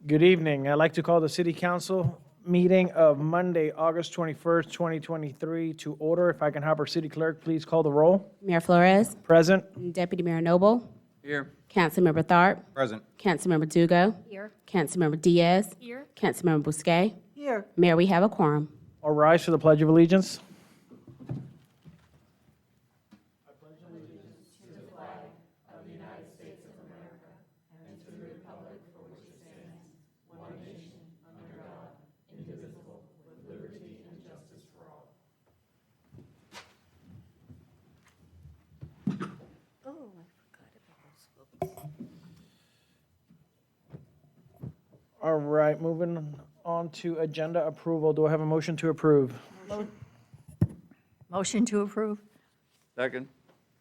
Good evening. I'd like to call the City Council meeting of Monday, August 21st, 2023 to order. If I can have our City Clerk please call the roll. Mayor Flores, Present. Deputy Mayor Noble, Here. Councilmember Tharp, Present. Councilmember Dugo, Here. Councilmember Diaz, Here. Councilmember Bousquet. Here. Mayor, we have a quorum. All rise for the Pledge of Allegiance. All right, moving on to agenda approval. Do I have a motion to approve? Motion to approve. Second.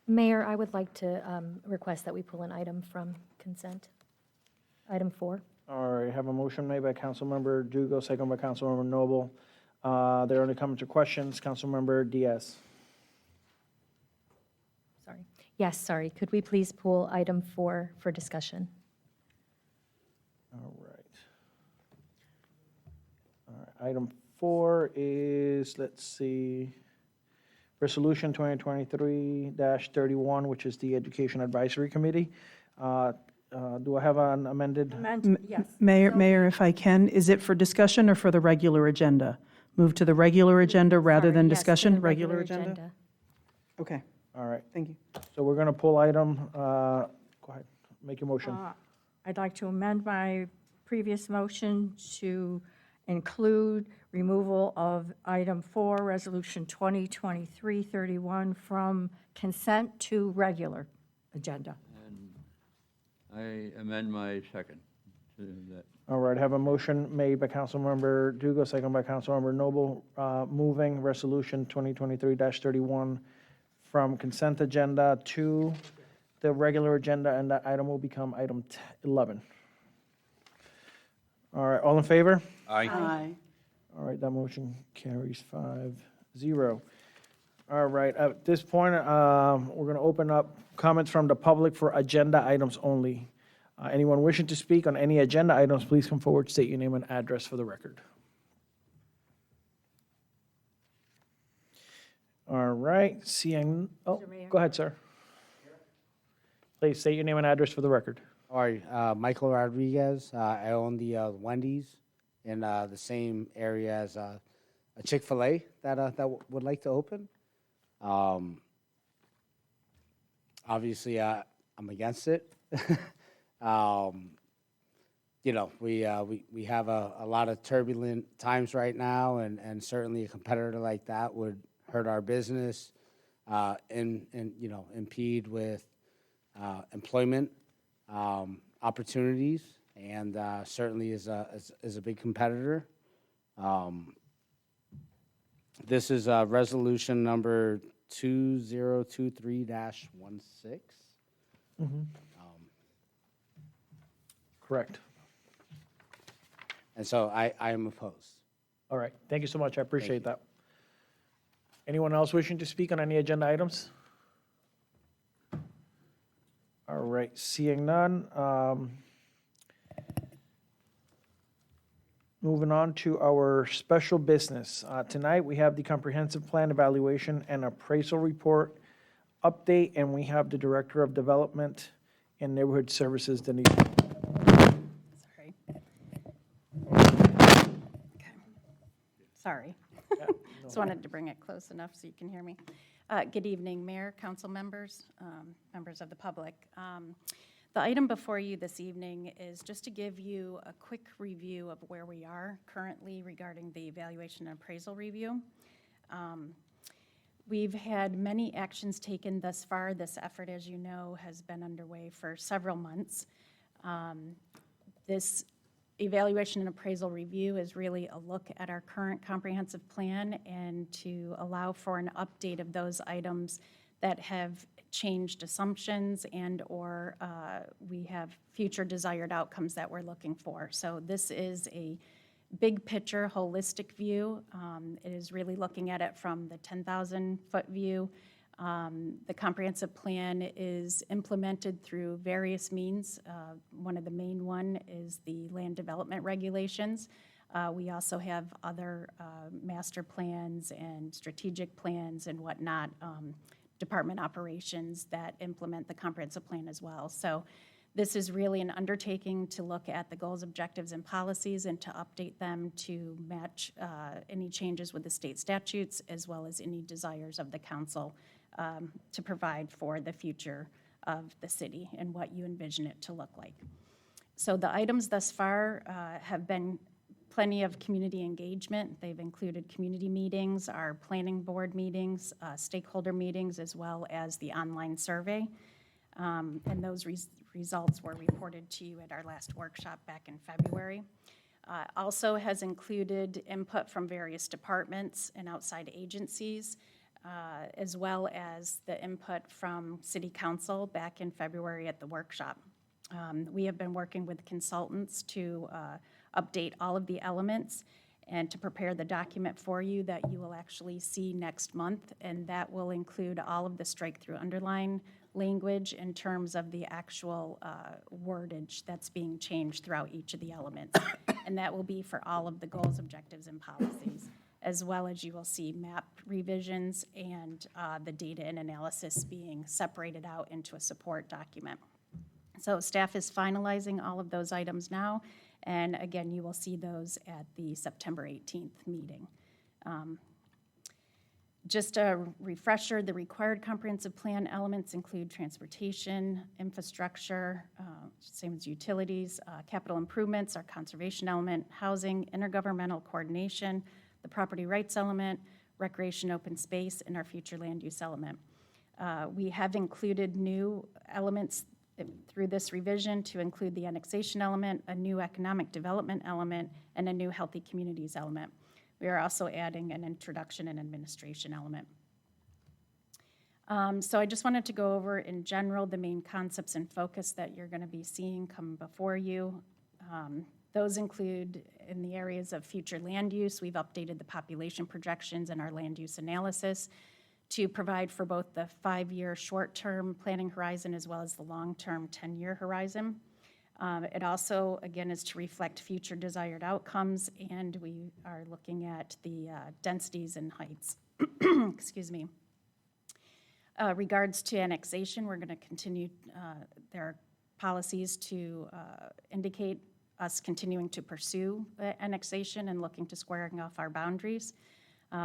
Mayor, I would like to request that we pull an item from consent. Item 4. All right, have a motion made by Councilmember Dugo, second by Councilmember Noble. There are any comments or questions? Councilmember Diaz. Sorry. Yes, sorry. Could we please pull item 4 for discussion? All right. All right, item 4 is, let's see, Resolution 2023-31, which is the Education Advisory Committee. Do I have an amended? Yes. Mayor, if I can, is it for discussion or for the regular agenda? Move to the regular agenda rather Sorry, than yes, for discussion? the Regular agenda? Okay, All right, thank you. so we're going to pull item, go ahead, make your motion. I'd like to amend my previous motion to include removal of item 4, Resolution 2023-31, from consent to regular agenda. I amend my second to that. All right, have a motion made by Councilmember Dugo, second by Councilmember Noble, moving Resolution 2023-31 from consent agenda to the regular agenda, and that item will become item 11. All right, all in favor? Aye. All right, that motion carries 5-0. All right, at this point, we're going to open up comments from the public for agenda items only. Anyone wishing to speak on any agenda items, please come forward, state your name and address for the record. All right, seeing, oh, Mr. Mayor. go ahead, sir. Please state your name and address for the record. All right, Michael Rodriguez. I own the Wendy's in the same area as a Chick-fil-A that would like to open. Obviously, I'm against it. You know, we have a lot of turbulent times right now, and certainly a competitor like that would hurt our business, and you know, impede with employment opportunities, and certainly is a big competitor. This is resolution number 2023-16. Correct. And so I am opposed. All right, thank you so much, I appreciate that. Anyone else wishing to speak on any agenda items? All right, seeing none. Moving on to our special business. Tonight, we have the comprehensive plan evaluation and appraisal report update, and we have the Director of Development and Neighborhood Services, Denise. Sorry. Sorry. Yeah, Just wanted to bring it close enough so you can hear me. Good evening, Mayor, council members, members of the public. The item before you this evening is just to give you a quick review of where we are currently regarding the evaluation and appraisal review. We've had many actions taken thus far. This effort, as you know, has been underway for several months. This evaluation and appraisal review is really a look at our current comprehensive plan and to allow for an update of those items that have changed assumptions and/or we have future desired outcomes that we're looking for. So this is a big picture, holistic view. It is really looking at it from the 10,000-foot view The comprehensive plan is implemented through various means. One of the main one is the land development regulations. We also have other master plans and strategic plans and whatnot, department operations that implement the comprehensive plan as well. So this is really an undertaking to look at the goals, objectives, and policies and to update them to match any changes with the state statutes as well as any desires of the council to provide for the future of the city and what you envision it to look like. So the items thus far have been plenty of community engagement. They've included community meetings, our planning board meetings, stakeholder meetings, as well as the online survey. And those results were reported to you at our last workshop back in February. Also has included input from various departments and outside agencies, as well as the input from City Council back in February at the workshop. We have been working with consultants to update all of the elements and to prepare the document for you that you will actually see next month, and that will include all of the strike-through underline language in terms of the actual wordage that's being changed throughout each of the elements. And that will be for all of the goals, objectives, and policies, as well as you will see map revisions and the data and analysis being separated out into a support document. So staff is finalizing all of those items now, and again, you will see those at the September 18th meeting. Just a refresher, the required comprehensive plan elements include transportation, infrastructure, same as utilities, capital improvements, our conservation element, housing, intergovernmental coordination, the property rights element, recreation, open space, and our future land use element. We have included new elements through this revision to include the annexation element, a new economic development element, and a new healthy communities element. We are also adding an introduction and administration element. So I just wanted to go over in general the main concepts and focus that you're going to be seeing come before you. Those include in the areas of future land use, we've updated the population projections and our land use analysis to provide for both the 5-year short-term planning horizon as well as the long-term 10-year horizon. It also, again, is to reflect future desired outcomes, and we are looking at the densities and heights. Excuse me. Regards to annexation, we're going to continue, there are policies to indicate us continuing to pursue annexation and looking to squaring off our boundaries.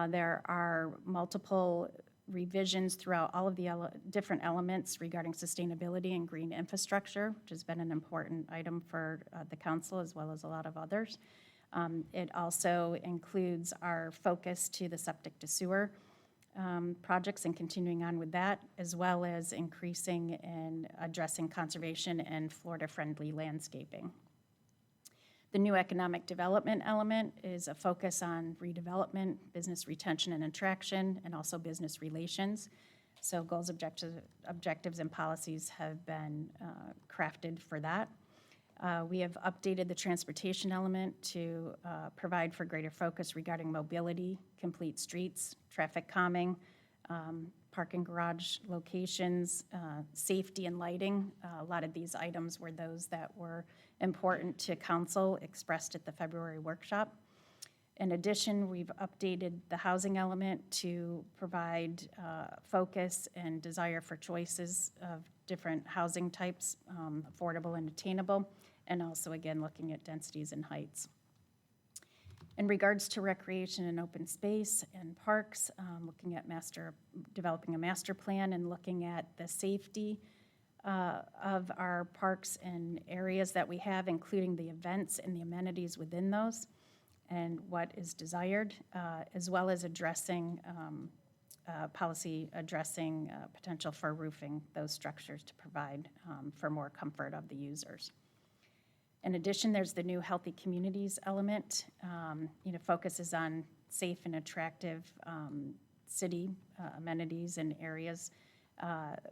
There are multiple revisions throughout all of the different elements regarding sustainability and green infrastructure, which has been an important item for the council as well as a lot of others. It also includes our focus to the septic to sewer projects and continuing on with that, as well as increasing and addressing conservation and Florida-friendly landscaping. The new economic development element is a focus on redevelopment, business retention and attraction, and also business relations. So goals, objectives, and policies have been crafted for that. We have updated the transportation element to provide for greater focus regarding mobility, complete streets, traffic calming, parking garage locations, safety and lighting. A lot of these items were those that were important to council expressed at the February workshop. In addition, we've updated the housing element to provide focus and desire for choices of different housing types, affordable and attainable, and also, again, looking at densities and heights. In regards to recreation and open space and parks, looking at developing a master plan and looking at the safety of our parks and areas that we have, including the events and the amenities within those and what is desired, as well as addressing policy addressing potential for roofing those structures to provide for more comfort of the users. In addition, there's the new healthy communities element. Focuses on safe and attractive city amenities and areas,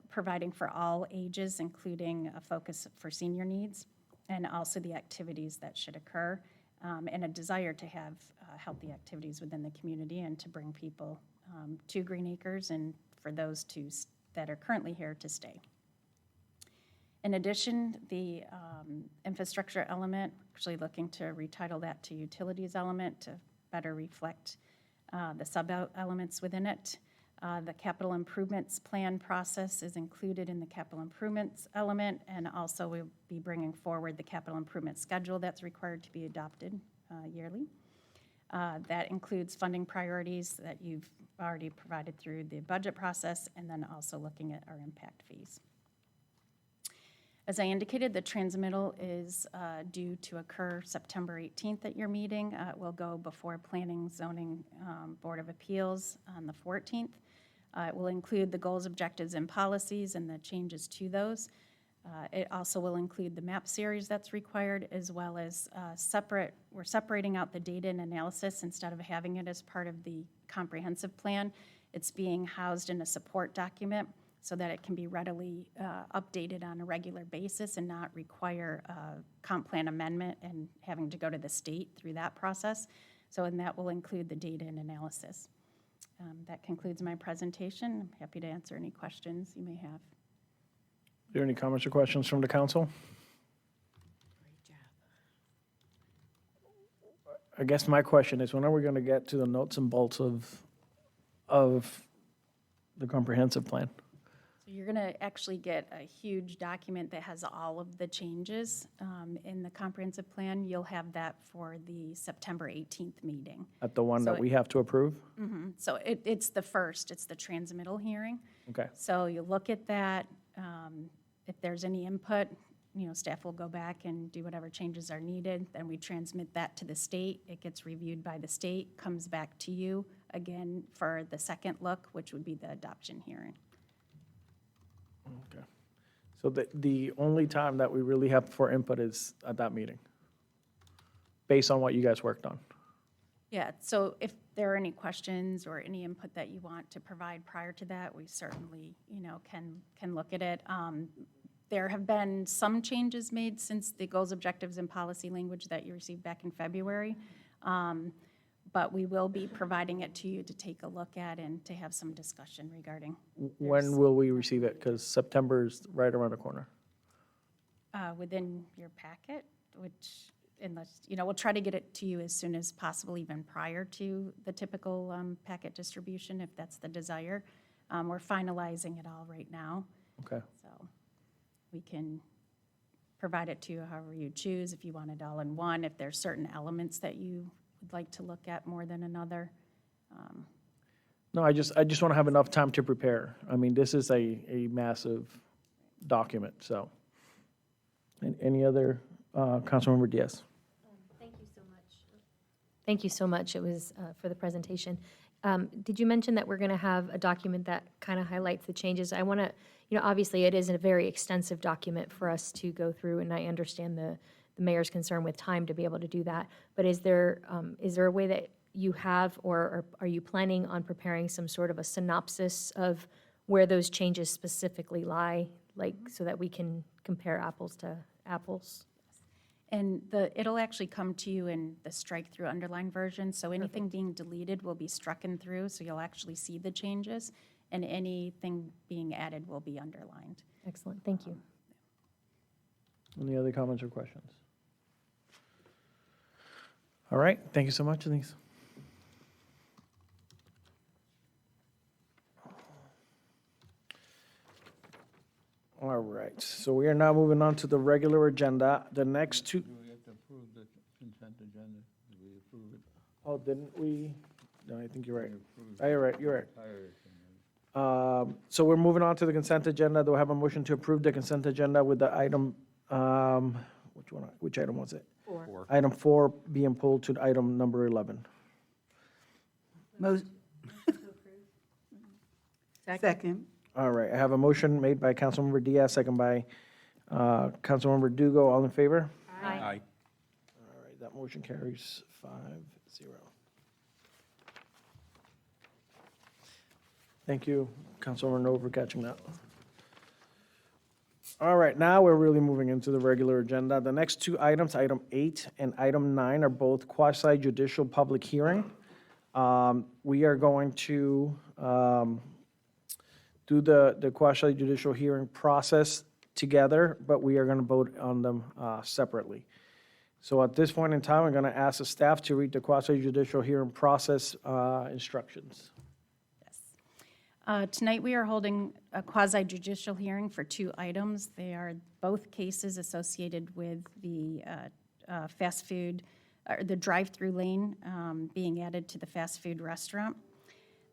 providing for all ages, including a focus for senior needs, and also the activities that should occur, and a desire to have healthy activities within the community and to bring people to Green Acres and for those two that are currently here to stay. In addition, the infrastructure element, actually looking to retitle that to utilities element to better reflect the sub-elements within it. The capital improvements plan process is included in the capital improvements element, and also we'll be bringing forward the capital improvement schedule that's required to be adopted yearly. That includes funding priorities that you've already provided through the budget process, and then also looking at our impact fees. As I indicated, the transmittal is due to occur September 18th at your meeting. It will go before Planning Zoning Board of Appeals on the 14th. It will include the goals, objectives, and policies and the changes to those. It also will include the map series that's required, as well as we're separating out the data and analysis instead of having it as part of the comprehensive plan. It's being housed in a support document so that it can be readily updated on a regular basis and not require a comp plan amendment and having to go to the state through that process. And that will include the data and analysis. That concludes my presentation. I'm happy to answer any questions you may have. Are there any comments or questions from the council? I guess my question is, when are we going to get to the nuts and bolts of the comprehensive plan? So you're going to actually get a huge document that has all of the changes in the comprehensive plan. You'll have that for the September 18th meeting. At the one So that we have to approve? So it's the first, it's the transmittal hearing. Okay. So you look at that. If there's any input, staff will go back and do whatever changes are needed. Then we transmit that to the state. It gets reviewed by the state, comes back to you again for the second look, which would be the adoption hearing. Okay. So the only time that we really have for input is at that meeting, based on what you guys worked on? Yeah, so if there are any questions or any input that you want to provide prior to that, we certainly, can look at it. There have been some changes made since the goals, objectives, and policy language that you received back in February. But we will be providing it to you to take a look at and to have some discussion regarding. When will we receive it? Because September is right around the corner. Within your packet, which, unless, we'll try to get it to you as soon as possible, even prior to the typical packet distribution, if that's the desire. We're finalizing it all right now. Okay. So we can provide it to you however you choose, if you want it all in one, if there's certain elements that you would like to look at more than another. No, I just want to have enough time to prepare. I mean, this is a massive document, so. Any other, Councilmember Diaz? Thank you so much. Thank you so much. It was for the presentation. Did you mention that we're going to have a document that kind of highlights the changes? I want to, obviously it is a very extensive document for us to go through, and I understand the mayor's concern with time to be able to do that. But is there a way that you have, or are you planning on preparing some sort of a synopsis of where those changes specifically lie, like so that we can compare apples to apples? And it'll actually come to you in the strike-through underline version, so anything being deleted will be strucken through, so you'll actually see the changes, and anything being added will be underlined. Excellent, thank you. Any other comments or questions? All right, thank you so much, Denise. All right, so we are now moving on to the regular agenda. The next two, Do we have to approve the consent agenda? Did we approve it? oh, didn't we? No, I think you're right. Approved Oh, you're right, you're right. entire thing. So we're moving on to the consent agenda. Do I have a motion to approve the consent agenda with the item, which item was it? 4. Item 4 being pulled to item number 11. Second. All right, I have a motion made by Councilmember Diaz, second by Councilmember Dugo. All in favor? Aye. All right, that motion carries 5-0. Thank you, Councilmember No, for catching that. All right, now we're really moving into the regular agenda. The next two items, item 8 and item 9, are both quasi-judicial public hearing. We are going to do the quasi judicial hearing process together, but we are going to vote on them separately. So at this point in time, I'm going to ask the staff to read the quasi judicial hearing process instructions. Tonight, we are holding a quasi judicial hearing for 2 items. They are both cases associated with the fast food, or the drive-through lane being added to the fast food restaurant.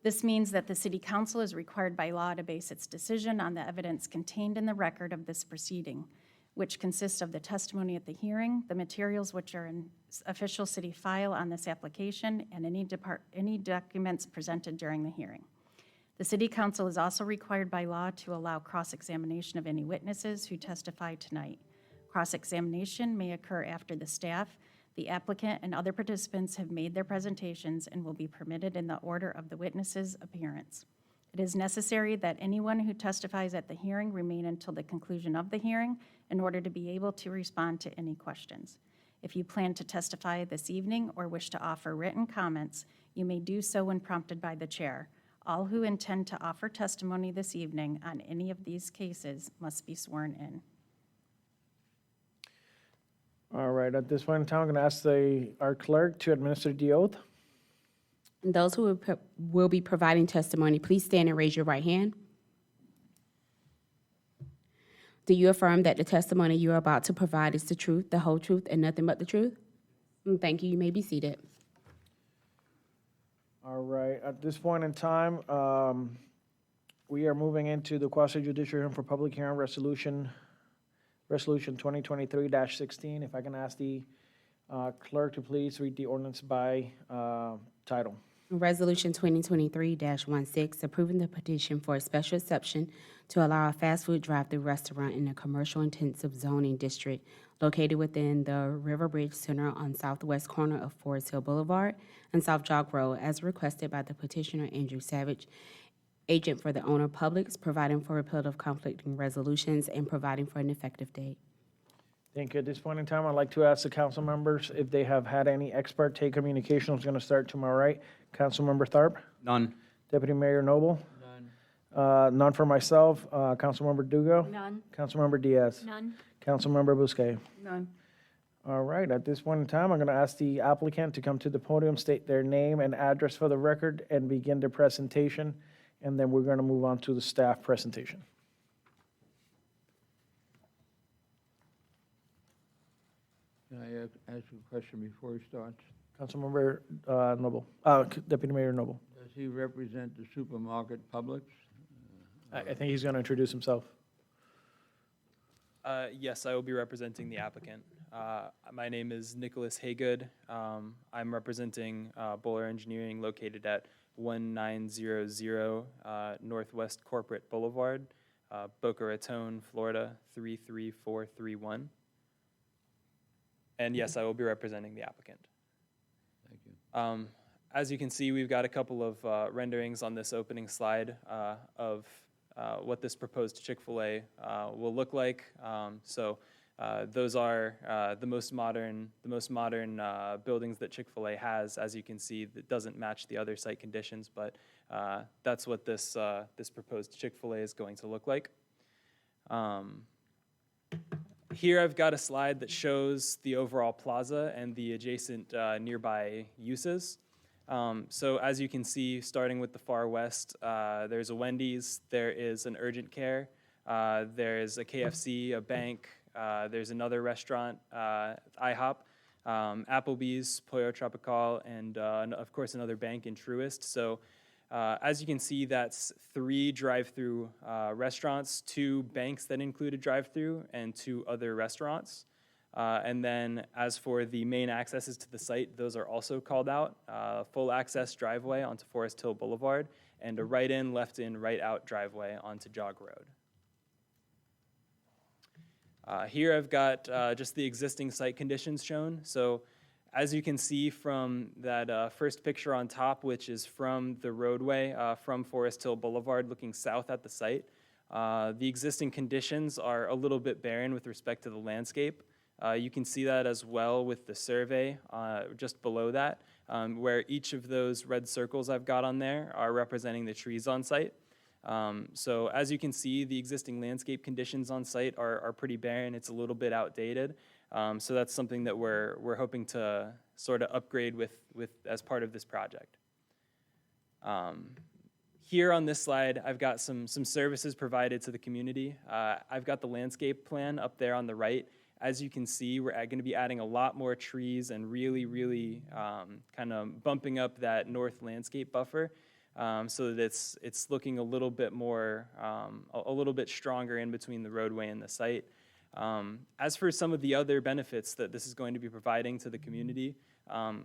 This means that the City Council is required by law to base its decision on the evidence contained in the record of this proceeding, which consists of the testimony at the hearing, the materials which are in official city file on this application, and any documents presented during the hearing. The City Council is also required by law to allow cross-examination of any witnesses who testify tonight. Cross-examination may occur after the staff, the applicant, and other participants have made their presentations and will be permitted in the order of the witness's appearance. It is necessary that anyone who testifies at the hearing remain until the conclusion of the hearing in order to be able to respond to any questions. If you plan to testify this evening or wish to offer written comments, you may do so when prompted by the chair. All who intend to offer testimony this evening on any of these cases must be sworn in. All right, at this point in time, I'm going to ask our clerk to administer the oath. And those who will be providing testimony, please stand and raise your right hand. Do you affirm that the testimony you are about to provide is the truth, the whole truth, and nothing but the truth? Thank you. You may be seated. All right, at this point in time, we are moving into the quasi judicial hearing for public hearing resolution 2023-16. If I can ask the clerk to please read the ordinance by title. Resolution 2023-16, approving the petition for a special exception to allow a fast food drive-through restaurant in a commercial intensive zoning district located within the River Bridge Center on southwest corner of Forest Hill Boulevard and South Jog Road, as requested by the petitioner Andrew Savage, agent for the owner Publix, providing for repeal of conflicting resolutions and providing for an effective date. Thank you. At this point in time, I'd like to ask the council members if they have had any ex parte communication. I'm going to start to my right. Councilmember Tharp? None. Deputy Mayor Noble? None. None for myself. Councilmember Dugo? None. Councilmember Diaz? None. Councilmember Bousquet? None. All right, at this point in time, I'm going to ask the applicant to come to the podium, state their name and address for the record, and begin their presentation, and then we're going to move on to the staff presentation. Can I ask you a question before he starts? Councilmember Noble, Deputy Mayor Noble. Does he represent the supermarket Publix? I think he's going to introduce himself. Yes, I will be representing the applicant. My name is Nicholas Haygood. I'm representing Bowler Engineering located at 1900 Northwest Corporate Boulevard, Boca Raton, Florida 33431. And yes, I will be representing the applicant. Thank you. As you can see, we've got a couple of renderings on this opening slide of what this proposed Chick-fil-A will look like. Those are the most modern buildings that Chick-fil-A has. As you can see, that doesn't match the other site conditions, but that's what this proposed Chick-fil-A is going to look like. Here I've got a slide that shows the overall plaza and the adjacent nearby uses. So as you can see, starting with the far west, there's a Wendy's, there is an urgent care, there's a KFC, a bank, there's another restaurant, IHOP, Applebee's, Pollo Tropical, and of course another bank in Truist. So as you can see, that's 3 drive-through restaurants, 2 banks that include a drive-through, and 2 other restaurants. And then as for the main accesses to the site, those are also called out. Full access driveway onto Forest Hill Boulevard, and a right-in, left-in, right-out driveway onto Jog Road. Here I've got just the existing site conditions shown. So as you can see from that first picture on top, which is from the roadway from Forest Hill Boulevard looking south at the site, the existing conditions are a little bit barren with respect to the landscape. You can see that as well with the survey just below that, where each of those red circles I've got on there are representing the trees on site. So as you can see, the existing landscape conditions on site are pretty barren. It's a little bit outdated. So that's something that we're hoping to sort of upgrade with as part of this project. Here on this slide, I've got some services provided to the community. I've got the landscape plan up there on the right. As you can see, we're going to be adding a lot more trees and really kind of bumping up that north landscape buffer so that it's looking a little bit more, a little bit stronger in between the roadway and the site. As for some of the other benefits that this is going to be providing to the community,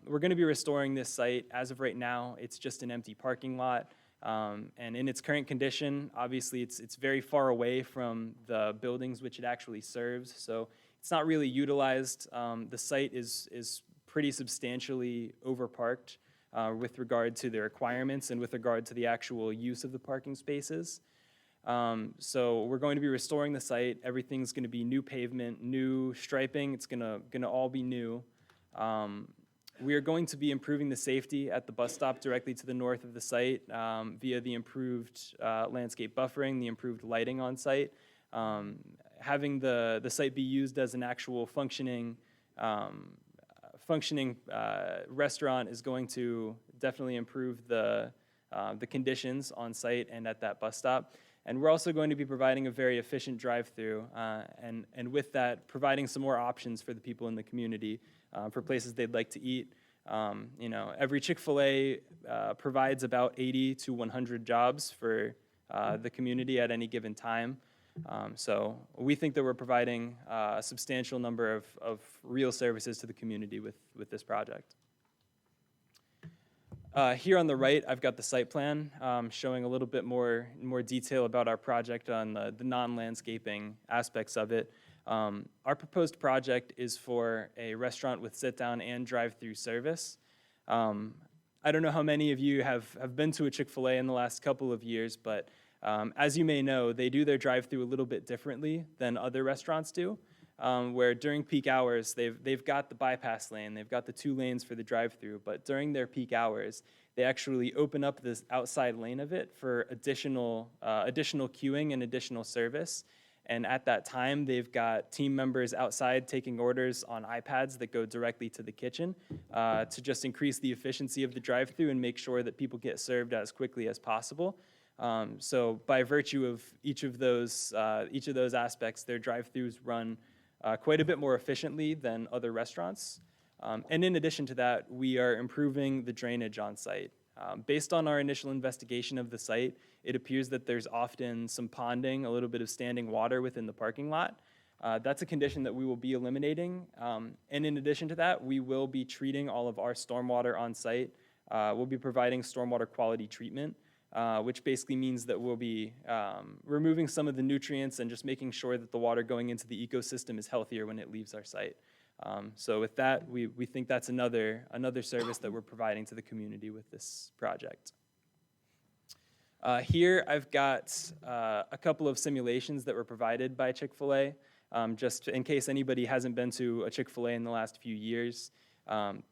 we're going to be restoring this site. As of right now, it's just an empty parking lot. And in its current condition, obviously it's very far away from the buildings which it actually serves, so it's not really utilized. The site is pretty substantially overparked with regard to the requirements and with regard to the actual use of the parking spaces. So we're going to be restoring the site. Everything's going to be new pavement, new striping. It's going to all be new. We are going to be improving the safety at the bus stop directly to the north of the site via the improved landscape buffering, the improved lighting on site. Having the site be used as an actual functioning restaurant is going to definitely improve the conditions on site and at that bus stop. And we're also going to be providing a very efficient drive-through, and with that, providing some more options for the people in the community for places they'd like to eat. Every Chick-fil-A provides about 80 to 100 jobs for the community at any given time. So we think that we're providing a substantial number of real services to the community with this project. Here on the right, I've got the site plan showing a little bit more detail about our project on the non-landscaping aspects of it. Our proposed project is for a restaurant with sit-down and drive-through service. I don't know how many of you have been to a Chick-fil-A in the last couple of years, but as you may know, they do their drive-through a little bit differently than other restaurants do, where during peak hours, they've got the bypass lane, they've got the 2 lanes for the drive-through, but during their peak hours, they actually open up this outside lane of it for additional queuing and additional service. And at that time, they've got team members outside taking orders on iPads that go directly to the kitchen to just increase the efficiency of the drive-through and make sure that people get served as quickly as possible. So by virtue of each of those aspects, their drive-throughs run quite a bit more efficiently than other restaurants. And in addition to that, we are improving the drainage on site. Based on our initial investigation of the site, it appears that there's often some ponding, a little bit of standing water within the parking lot. That's a condition that we will be eliminating. And in addition to that, we will be treating all of our stormwater on site. We'll be providing stormwater quality treatment, which basically means that we'll be removing some of the nutrients and just making sure that the water going into the ecosystem is healthier when it leaves our site. So with that, we think that's another service that we're providing to the community with this project. Here I've got a couple of simulations that were provided by Chick-fil-A, just in case anybody hasn't been to a Chick-fil-A in the last few years.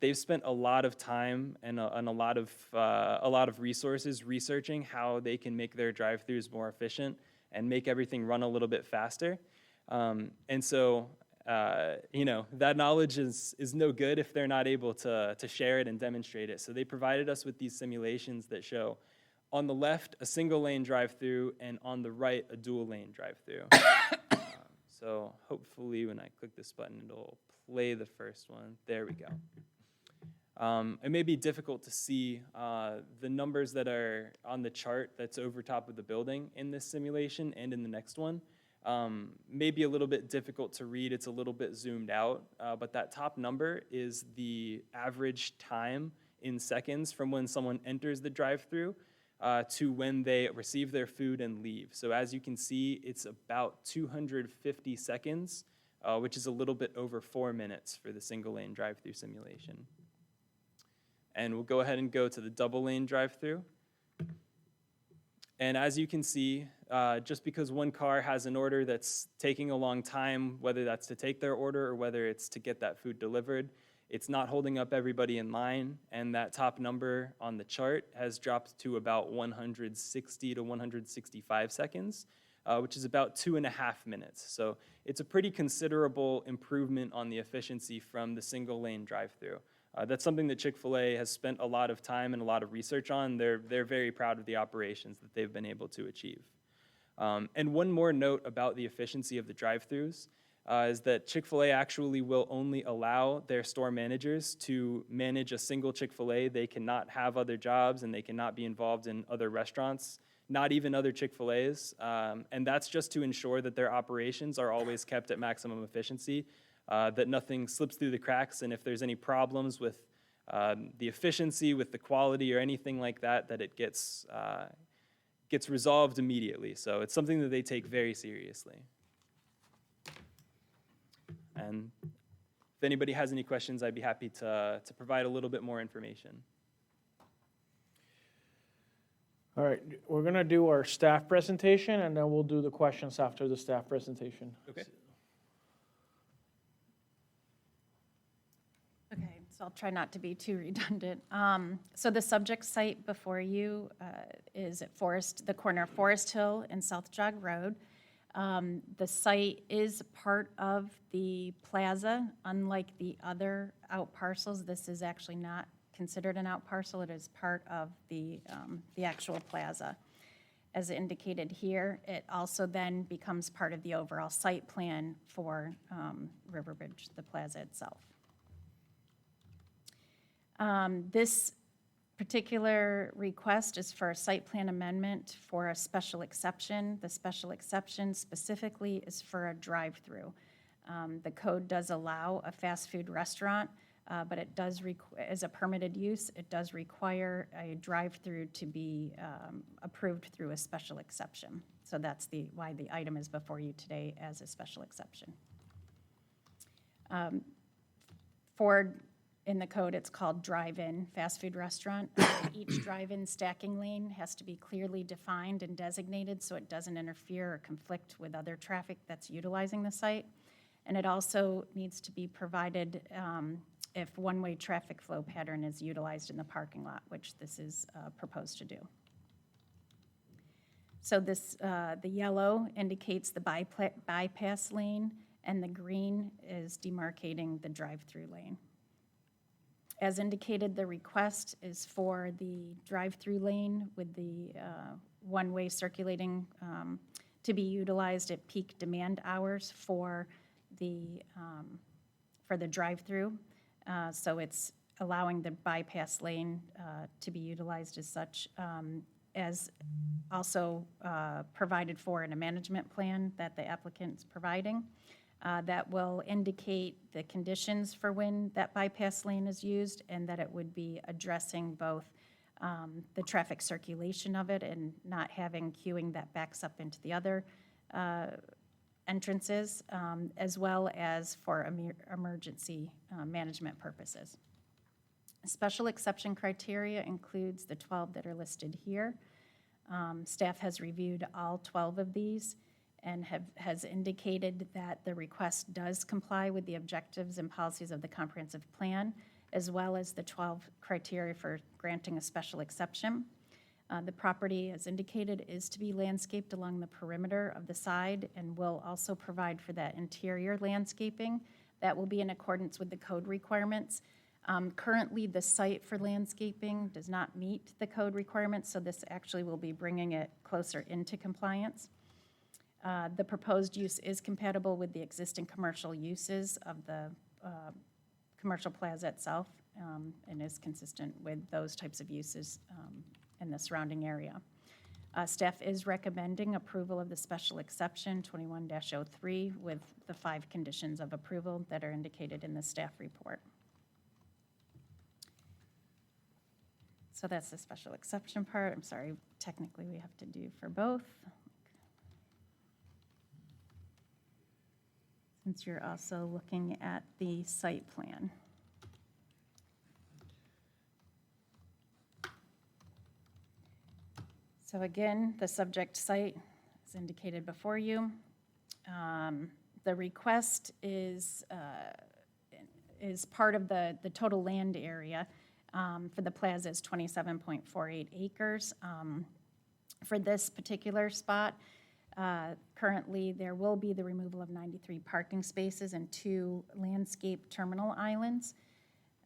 They've spent a lot of time and a lot of resources researching how they can make their drive-thrus more efficient and make everything run a little bit faster. And so that knowledge is no good if they're not able to share it and demonstrate it. So they provided us with these simulations that show on the left a single lane drive-through and on the right a dual lane drive-through. So hopefully when I click this button, it'll play the first one. There we go. It may be difficult to see the numbers that are on the chart that's over top of the building in this simulation and in the next one. Maybe a little bit difficult to read. It's a little bit zoomed out, but that top number is the average time in seconds from when someone enters the drive-through to when they receive their food and leave. So as you can see, it's about 250 seconds, which is a little bit over 4 minutes for the single lane drive-through simulation. And we'll go ahead and go to the double lane drive-through. And as you can see, just because one car has an order that's taking a long time, whether that's to take their order or whether it's to get that food delivered, it's not holding up everybody in line. And that top number on the chart has dropped to about 160 to 165 seconds, which is about 2.5 minutes. So it's a pretty considerable improvement on the efficiency from the single lane drive-through. That's something that Chick-fil-A has spent a lot of time and a lot of research on. They're very proud of the operations that they've been able to achieve. And one more note about the efficiency of the drive-throughs is that Chick-fil-A actually will only allow their store managers to manage a single Chick-fil-A. They cannot have other jobs and they cannot be involved in other restaurants, not even other Chick-fil-A's. And that's just to ensure that their operations are always kept at maximum efficiency, that nothing slips through the cracks, and if there's any problems with the efficiency, with the quality, or anything like that, that it gets resolved immediately. So it's something that they take very seriously. And if anybody has any questions, I'd be happy to provide a little bit more information. All right, we're gonna do our staff presentation, and then we'll do the questions after the staff presentation. Okay. Okay, so I'll try not to be too redundant. So the subject site before you is at the corner of Forest Hill and South Jog Road. The site is part of the plaza. Unlike the other out parcels, this is actually not considered an out parcel. It is part of the actual plaza. As indicated here, it also then becomes part of the overall site plan for Riverbridge, the plaza itself. This particular request is for a site plan amendment for a special exception. The special exception specifically is for a drive-through. The code does allow a fast food restaurant, but it does, as a permitted use, it does require a drive-through to be approved through a special exception. So that's why the item is before you today as a special exception. In the code, it's called drive-in fast food restaurant. Each drive-in stacking lane has to be clearly defined and designated so it doesn't interfere or conflict with other traffic that's utilizing the site. And it also needs to be provided if one-way traffic flow pattern is utilized in the parking lot, which this is proposed to do. So the yellow indicates the bypass lane, and the green is demarcating the drive-through lane. As indicated, the request is for the drive-through lane with the one-way circulating to be utilized at peak demand hours for the drive-through. So it's allowing the bypass lane to be utilized as such, as also provided for in a management plan that the applicant's providing. That will indicate the conditions for when that bypass lane is used, and that it would be addressing both the traffic circulation of it and not having queuing that backs up into the other entrances, as well as for emergency management purposes. Special exception criteria includes the 12 that are listed here. Staff has reviewed all 12 of these and has indicated that the request does comply with the objectives and policies of the comprehensive plan, as well as the 12 criteria for granting a special exception. The property, as indicated, is to be landscaped along the perimeter of the side and will also provide for that interior landscaping. That will be in accordance with the code requirements. Currently, the site for landscaping does not meet the code requirements, so this actually will be bringing it closer into compliance. The proposed use is compatible with the existing commercial uses of the commercial plaza itself, and is consistent with those types of uses in the surrounding area. Staff is recommending approval of the special exception 21-03 with the 5 conditions of approval that are indicated in the staff report. So that's the special exception part. I'm sorry, technically we have to do for both. Since you're also looking at the site plan. So again, the subject site is indicated before you. The request is part of the total land area for the plaza is 27.48 acres. For this particular spot, currently, there will be the removal of 93 parking spaces and 2 landscape terminal islands.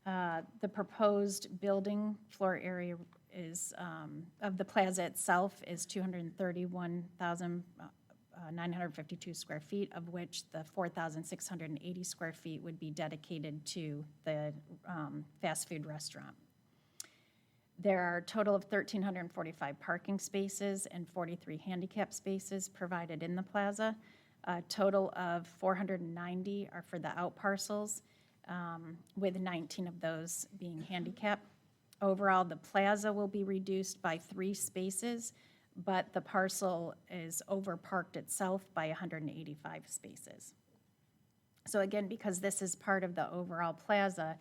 The proposed building floor area is, of the plaza itself, is 231,952 square feet, of which the 4,680 square feet would be dedicated to the fast food restaurant. There are a total of 1,345 parking spaces and 43 handicap spaces provided in the plaza. A total of 490 are for the out parcels, with 19 of those being handicap. Overall, the plaza will be reduced by 3 spaces, but the parcel is overparked itself by 185 spaces. So again, because this is part of the overall plaza,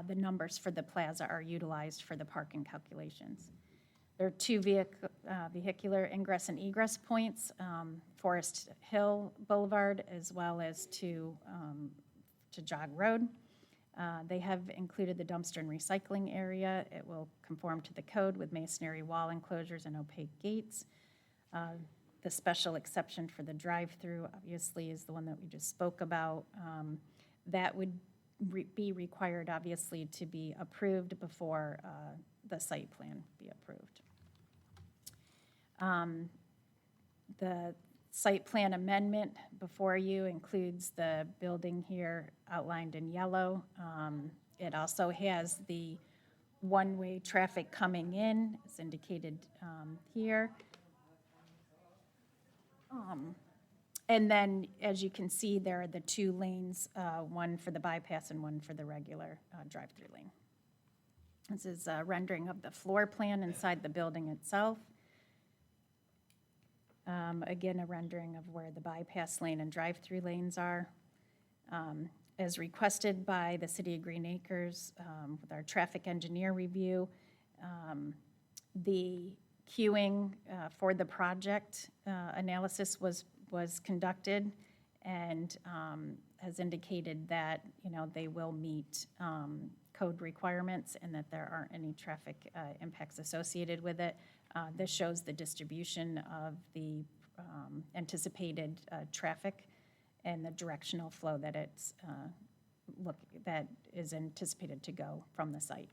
the numbers for the plaza are utilized for the parking calculations. There are 2 vehicular ingress and egress points, Forest Hill Boulevard as well as to Jog Road. They have included the dumpster and recycling area. It will conform to the code with masonry wall enclosures and opaque gates. The special exception for the drive-through, obviously, is the one that we just spoke about. That would be required, obviously, to be approved before the site plan be approved. The site plan amendment before you includes the building here outlined in yellow. It also has the one-way traffic coming in, as indicated here. And then, as you can see, there are the 2 lanes, one for the bypass and one for the regular drive-through lane. This is a rendering of the floor plan inside the building itself. Again, a rendering of where the bypass lane and drive-through lanes are. As requested by the City of Green Acres with our traffic engineer review, the queuing for the project analysis was conducted and has indicated that, they will meet code requirements and that there aren't any traffic impacts associated with it. This shows the distribution of the anticipated traffic and the directional flow that that is anticipated to go from the site.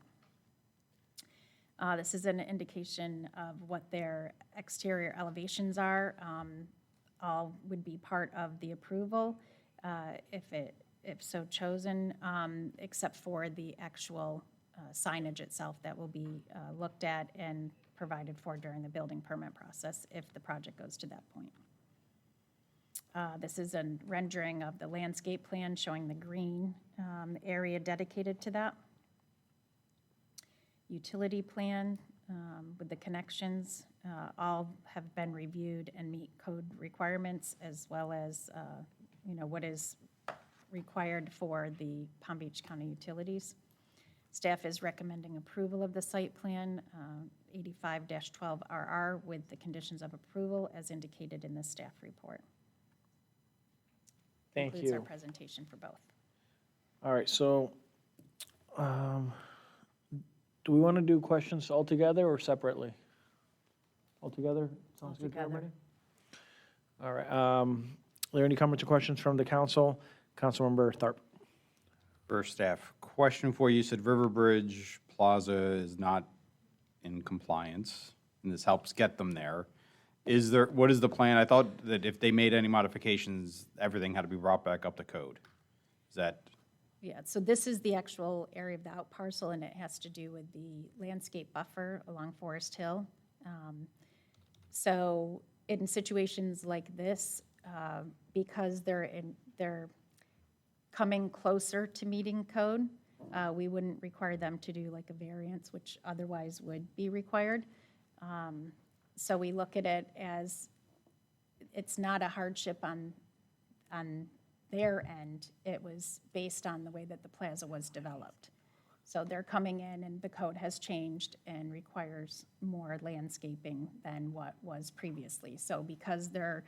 This is an indication of what their exterior elevations are. All would be part of the approval if so chosen, except for the actual signage itself that will be looked at and provided for during the building permit process if the project goes to that point. This is a rendering of the landscape plan showing the green area dedicated to that. Utility plan with the connections all have been reviewed and meet code requirements as well as what is required for the Palm Beach County utilities. Staff is recommending approval of the site plan 85-12RR with the conditions of approval as indicated in the staff report. Thank Includes our you. presentation for both. All right, so do we want to do questions altogether or separately? Altogether? Sounds good to everybody? All right. Are there any comments or questions from the council? Councilmember Tharp. First staff, question for you. You said River Bridge Plaza is not in compliance, and this helps get them there. What is the plan? I thought that if they made any modifications, everything had to be brought back up to code. Is that? Yeah, so this is the actual area of the out parcel, and it has to do with the landscape buffer along Forest Hill. So in situations like this, because they're coming closer to meeting code, we wouldn't require them to do like a variance, which otherwise would be required. So we look at it as it's not a hardship on their end. It was based on the way that the plaza was developed. So they're coming in and the code has changed and requires more landscaping than what was previously. So because they're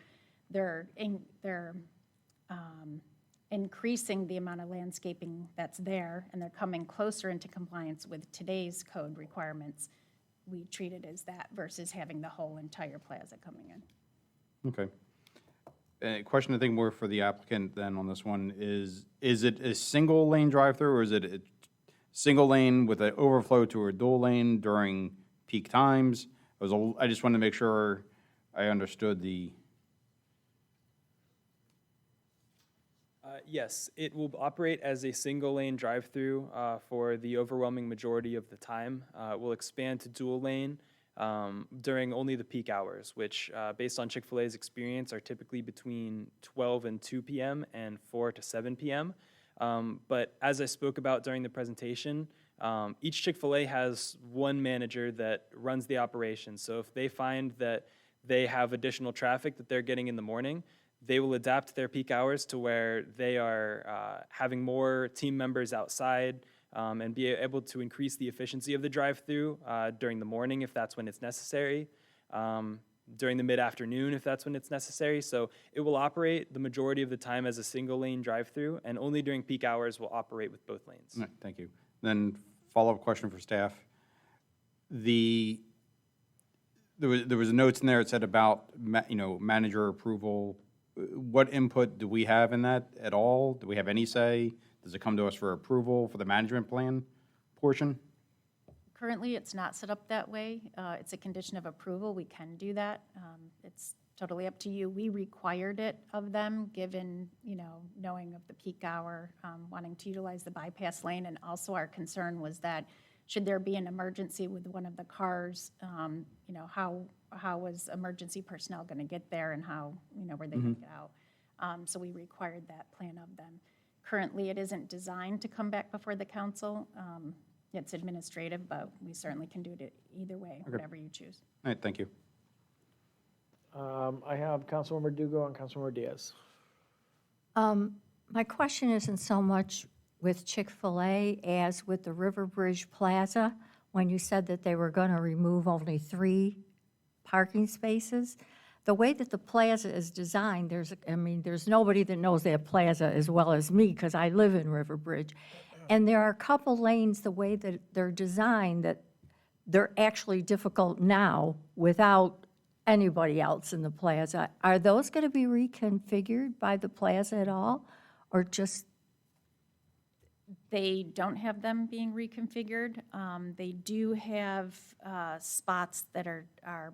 increasing the amount of landscaping that's there and they're coming closer into compliance with today's code requirements, we treat it as that versus having the whole entire plaza coming in. Okay. A question I think more for the applicant then on this one is it a single lane drive-through or is it a single lane with an overflow to a dual lane during peak times? I just wanted to make sure I understood the, Yes, it will operate as a single-lane drive-through for the overwhelming majority of the time. It will expand to dual lane during only the peak hours, which, based on Chick-fil-A's experience, are typically between 12 and 2 p.m. and 4 to 7 p.m. But as I spoke about during the presentation, each Chick-fil-A has one manager that runs the operation. So if they find that they have additional traffic that they're getting in the morning, they will adapt their peak hours to where they are having more team members outside and be able to increase the efficiency of the drive-through during the morning if that's when it's necessary, during the mid-afternoon if that's when it's necessary. So it will operate the majority of the time as a single-lane drive-through, and only during peak hours will operate with both lanes. all right, thank you. Then follow-up question for staff. There was notes in there that said about, manager approval. What input do we have in that at all? Do we have any say? Does it come to us for approval for the management plan portion? Currently, it's not set up that way. It's a condition of approval. We can do that. It's totally up to you. We required it of them, given, knowing of the peak hour, wanting to utilize the bypass lane. And also our concern was that should there be an emergency with one of the cars, how was emergency personnel going to get there and how, were they going to get out? So we required that plan of them. Currently, it isn't designed to come back before the council. It's administrative, but we certainly can do it either way, whatever you choose. All right, thank you. I have Councilmember Dugo and Councilmember Diaz. My question isn't so much with Chick-fil-A as with the Riverbridge Plaza, when you said that they were going to remove only 3 parking spaces. The way that the plaza is designed, there's nobody that knows that plaza as well as me because I live in Riverbridge. And there are a couple lanes, the way that they're designed, that they're actually difficult now without anybody else in the plaza. Are those going to be reconfigured by the plaza at all, or just? They don't have them being reconfigured. They do have spots that are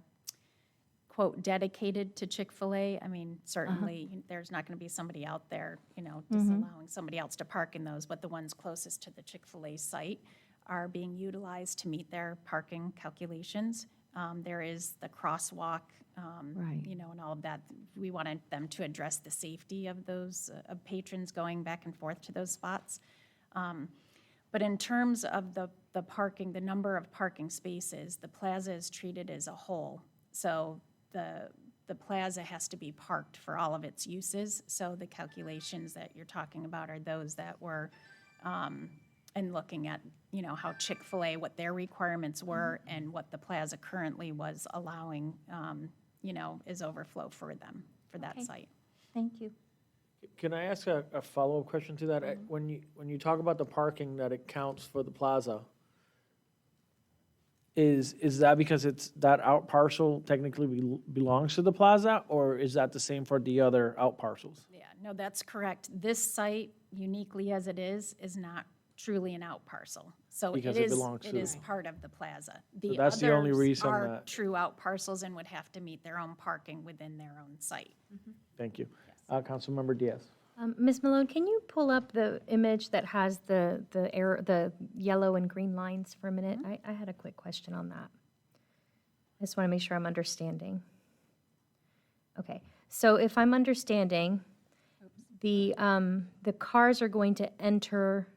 quote, dedicated to Chick-fil-A. I mean, certainly, there's not going to be somebody out there, disallowing somebody else to park in those, but the ones closest to the Chick-fil-A site are being utilized to meet their parking calculations. There is the crosswalk, Right. And all of that. We wanted them to address the safety of those of patrons going back and forth to those spots. But in terms of the parking, the number of parking spaces, the plaza is treated as a whole. So the plaza has to be parked for all of its uses. So the calculations that you're talking about are those that were, and looking at, how Chick-fil-A, what their requirements were and what the plaza currently was allowing, is overflow for them, for that Okay. site. Thank you. Can I ask a follow-up question to that? When you talk about the parking, that it counts for the plaza, is that because it's that out parcel technically belongs to the plaza, or is that the same for the other out parcels? Yeah, no, that's correct. This site, uniquely as it is not truly an out parcel. So Because it it belongs is to the- part of the plaza. So that's the only others reason are that- true out parcels and would have to meet their own parking within their own site. Thank you. Councilmember Diaz. Ms. Malone, can you pull up the image that has the yellow and green lines for a minute? I had a quick question on that. I just want to make sure I'm understanding. Okay, so if I'm understanding, the cars are going to enter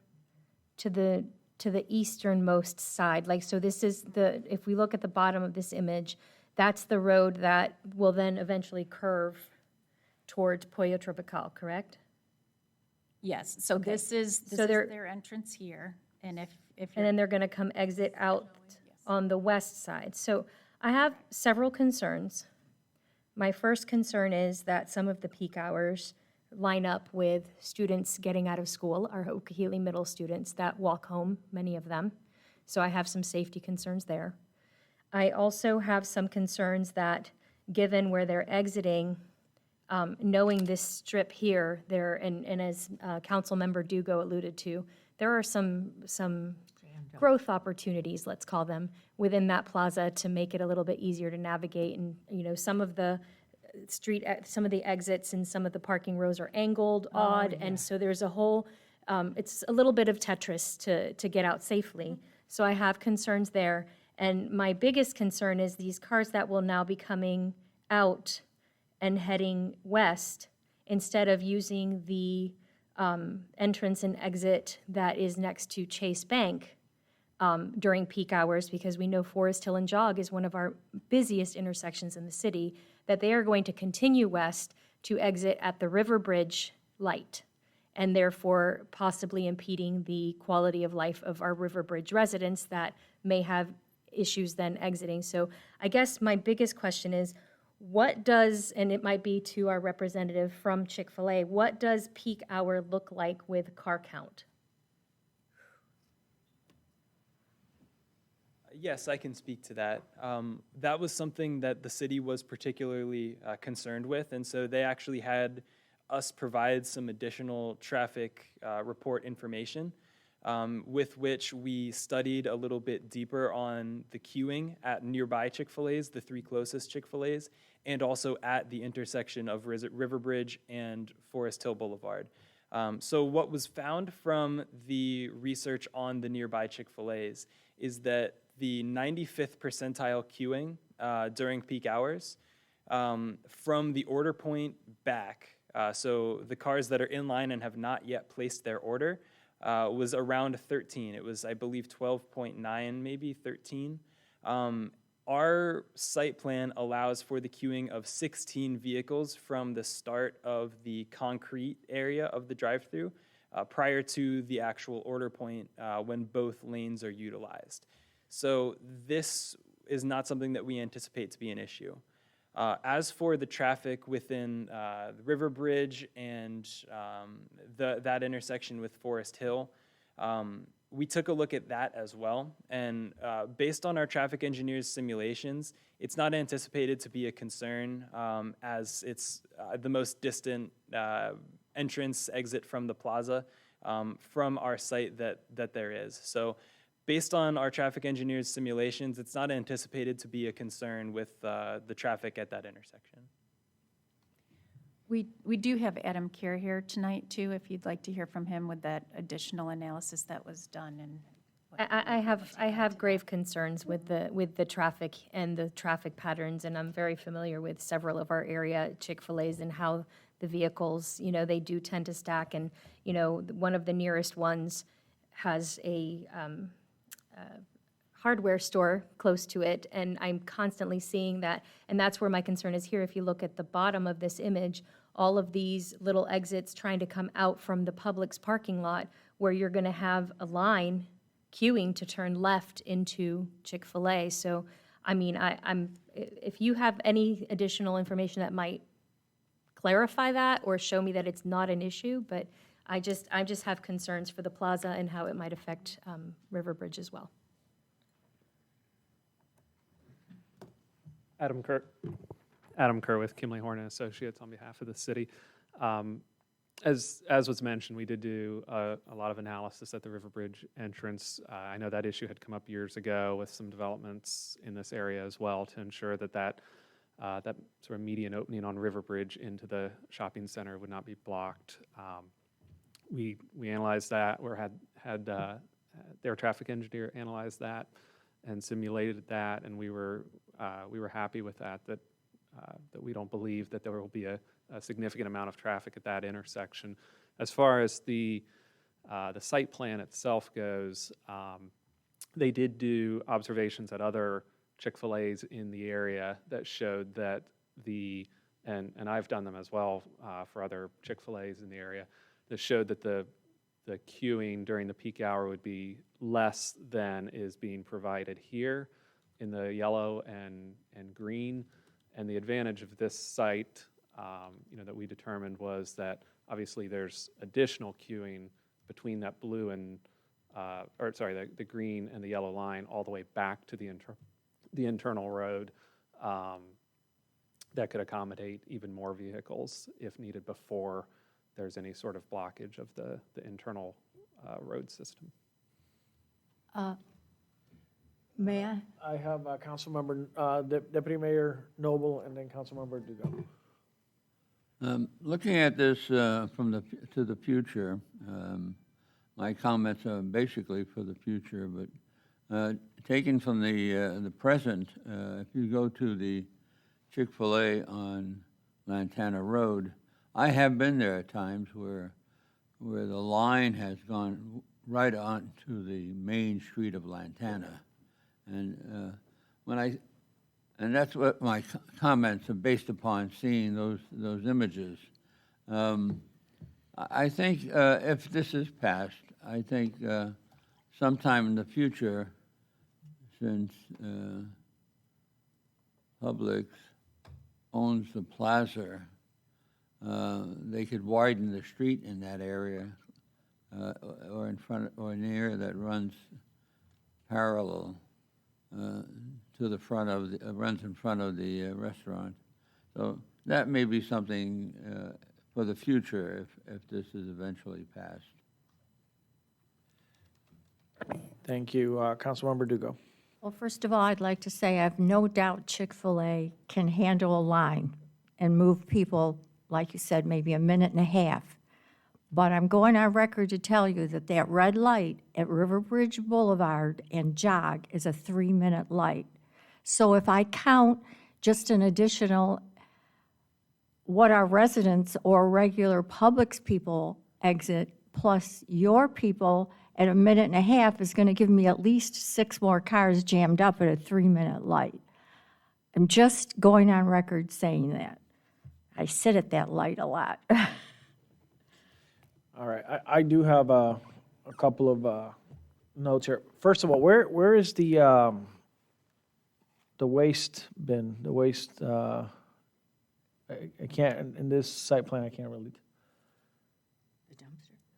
to the easternmost side. Like, so this is if we look at the bottom of this image, that's the road that will then eventually curve towards Pollo Tropical, correct? Yes, so this is So they're- their entrance here, And if And you're, then they're going to come exit out on the west side. So I have several concerns. My first concern is that some of the peak hours line up with students getting out of school, our Okehele Middle students that walk home, many of them. So I have some safety concerns there. I also have some concerns that, given where they're exiting, knowing this strip here, there, and as Councilmember Dugo alluded to, there are some growth opportunities, let's call them, within that plaza to make it a little bit easier to navigate. And, you know, some of the some of the exits and some of the parking rows are angled, odd, and so there's a whole, it's a little bit of Tetris to get out safely. So I have concerns there. And my biggest concern is these cars that will now be coming out and heading west, instead of using the entrance and exit that is next to Chase Bank during peak hours, because we know Forest Hill and Jog is one of our busiest intersections in the city, that they are going to continue west to exit at the River Bridge light, and therefore possibly impeding the quality of life of our River Bridge residents that may have issues then exiting. So I guess my biggest question is, what does, and it might be to our representative from Chick-fil-A, what does peak hour look like with car count? Yes, I can speak to that. That was something that the city was particularly concerned with, and so they actually had us provide some additional traffic report information, with which we studied a little bit deeper on the queuing at nearby Chick-fil-A's, the 3 closest Chick-fil-A's, and also at the intersection of River Bridge and Forest Hill Boulevard. So what was found from the research on the nearby Chick-fil-A's is that the 95th percentile queuing during peak hours from the order point back, so the cars that are in line and have not yet placed their order, was around 13. It was, I believe, 12.9, maybe 13. Our site plan allows for the queuing of 16 vehicles from the start of the concrete area of the drive-through prior to the actual order point when both lanes are utilized. So this is not something that we anticipate to be an issue. As for the traffic within the River Bridge and that intersection with Forest Hill, we took a look at that as well. And based on our traffic engineers' simulations, it's not anticipated to be a concern as it's the most distant entrance exit from the plaza from our site that there is. So based on our traffic engineers' simulations, it's not anticipated to be a concern with the traffic at that intersection. we do have Adam Kerr here tonight, too, if you'd like to hear from him with that additional analysis that was done. And I have grave concerns with the traffic and the traffic patterns, and I'm very familiar with several of our area Chick-fil-A's and how the vehicles, you know, they do tend to stack, and, you know, one of the nearest ones has a hardware store close to it, and I'm constantly seeing that, and that's where my concern is here. If you look at the bottom of this image, all of these little exits trying to come out from the Publix parking lot, where you're going to have a line queuing to turn left into Chick-fil-A. So, I mean, if you have any additional information that might clarify that or show me that it's not an issue, but I just have concerns for the plaza and how it might affect River Bridge as well. Adam Kerr with Kimley Horn and Associates on behalf of the city. As was mentioned, we did do a lot of analysis at the River Bridge entrance. I know that issue had come up years ago with some developments in this area as well to ensure that sort of median opening on River Bridge into the shopping center would not be blocked. We analyzed that, or had their traffic engineer analyze that and simulated that, and we were happy with that we don't believe that there will be a significant amount of traffic at that intersection. As far as the site plan itself goes, they did do observations at other Chick-fil-A's in the area that showed that and I've done them as well for other Chick-fil-A's in the area, that showed that the the queuing during the peak hour would be less than is being provided here in the yellow and green. And the advantage of this site, that we determined was that obviously there's additional queuing between that blue and, the green and the yellow line all the way back to the internal road that could accommodate even more vehicles if needed before there's any sort of blockage of the internal road system. May I? I have Councilmember, Deputy Mayor Noble, and then Councilmember Dugo. Looking at this to the future, my comments are basically for the future, but taken from the present, if you go to the Chick-fil-A on Lantana Road, I have been there at times where the line has gone right on to the main street of Lantana. And and that's what my comments are based upon, seeing those images. I think if this is passed, I think sometime in the future, since Publix owns the plaza, they could widen the street in that area or in front or near that runs parallel to the front of runs in front of the restaurant. So that may be something for the future if this is eventually passed. Thank you. Councilmember Dugo. Well, first of all, I'd like to say I have no doubt Chick-fil-A can handle a line and move people, like you said, maybe a minute and a half. But I'm going on record to tell you that that red light at River Bridge Boulevard and Jog is a 3-minute light. So if I count just an additional, what our residents or regular Publix people exit, plus your people at a minute and a half is going to give me at least 6 more cars jammed up at a 3-minute light. I'm just going on record saying that. I sit at that light a lot. All right, I do have a couple of notes here. First of all, where is the waste bin? The waste, I can't, in this site plan, I can't really.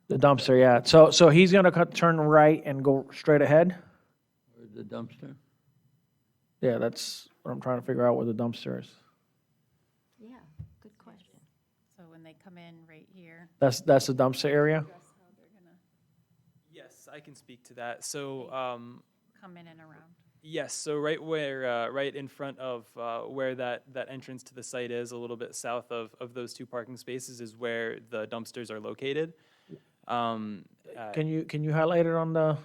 The dumpster, yeah. So he's gonna turn right and go straight ahead? Where's the dumpster? Yeah, that's what I'm trying to figure out where the dumpster is. Yeah, good question. So when they come in right here. That's the dumpster area? Yes, I can speak to that. So, Come in and around. yes, so right where, right in front of where that entrance to the site is, a little bit south of those 2 parking spaces is where the dumpsters are located. Can you highlight it on the,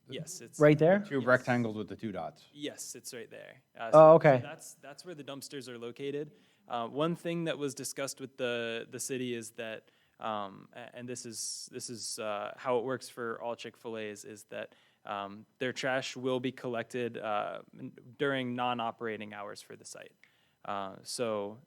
Yes, it's. right there? 2 rectangles with the 2 dots. Yes, it's right there. Oh, okay. That's where the dumpsters are located. One thing that was discussed with the city is that, and this is how it works for all Chick-fil-A's, is that their trash will be collected during non-operating hours for the site. So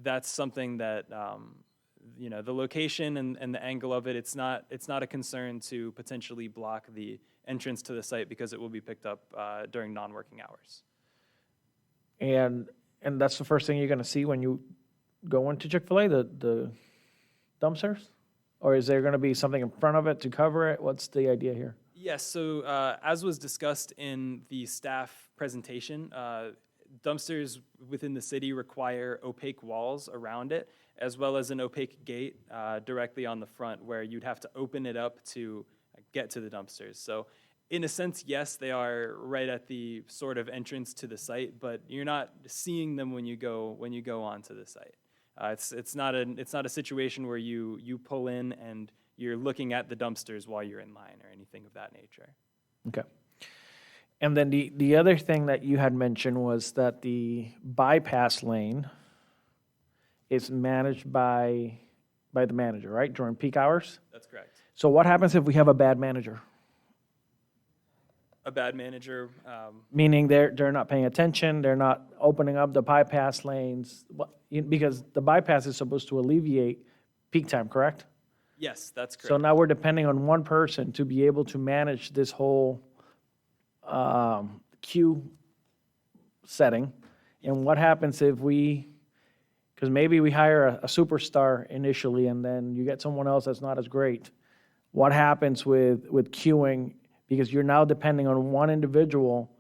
that's something that the location and the angle of it, it's not a concern to potentially block the entrance to the site because it will be picked up during non-working hours. And that's the first thing you're gonna see when you go into Chick-fil-A, the dumpsters? Or is there gonna be something in front of it to cover it? What's the idea here? Yes, so as was discussed in the staff presentation, dumpsters within the city require opaque walls around it, as well as an opaque gate directly on the front where you'd have to open it up to get to the dumpsters. So in a sense, yes, they are right at the sort of entrance to the site, but you're not seeing them when you go onto the site. It's not a situation where you pull in and you're looking at the dumpsters while you're in line or anything of that nature. Okay. And then the other thing that you had mentioned was that the bypass lane is managed by the manager, right, during peak hours? That's correct. So what happens if we have a bad manager? A bad manager, Meaning they're not paying attention, they're not opening up the bypass lanes, because the bypass is supposed to alleviate peak time, correct? Yes, that's correct. So now we're depending on one person to be able to manage this whole queue setting. And what happens if because maybe we hire a superstar initially and then you get someone else that's not as great. What happens with queuing, because you're now depending on one individual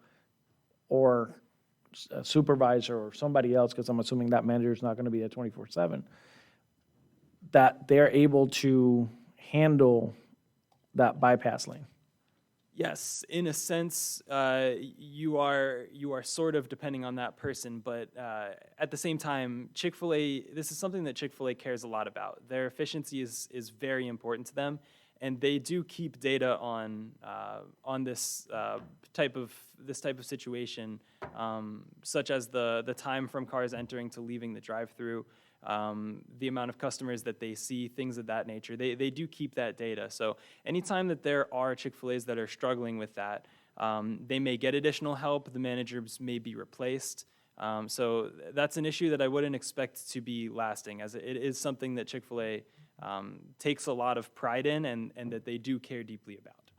or a supervisor or somebody else, because I'm assuming that manager is not going to be at 24/7, that they're able to handle that bypass lane. Yes, in a sense, you are sort of depending on that person, but at the same time, Chick-fil-A, this is something that Chick-fil-A cares a lot about. Their efficiency is very important to them, and they do keep data on this type of situation, such as the time from cars entering to leaving the drive-through. The amount of customers that they see, things of that nature. They do keep that data. So anytime that there are Chick-fil-A's that are struggling with that, they may get additional help. The managers may be replaced. So that's an issue that I wouldn't expect to be lasting, as it is something that Chick-fil-A takes a lot of pride in and that they do care deeply about.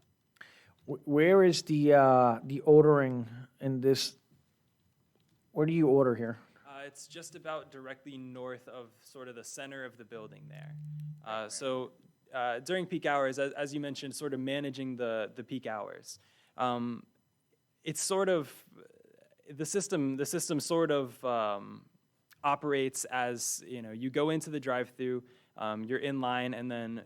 Where is the ordering in this? Where do you order here? It's just about directly north of sort of the center of the building there. So during peak hours, as you mentioned, sort of managing the peak hours, it's sort of, the system sort of operates as, you go into the drive-through, you're in line, and then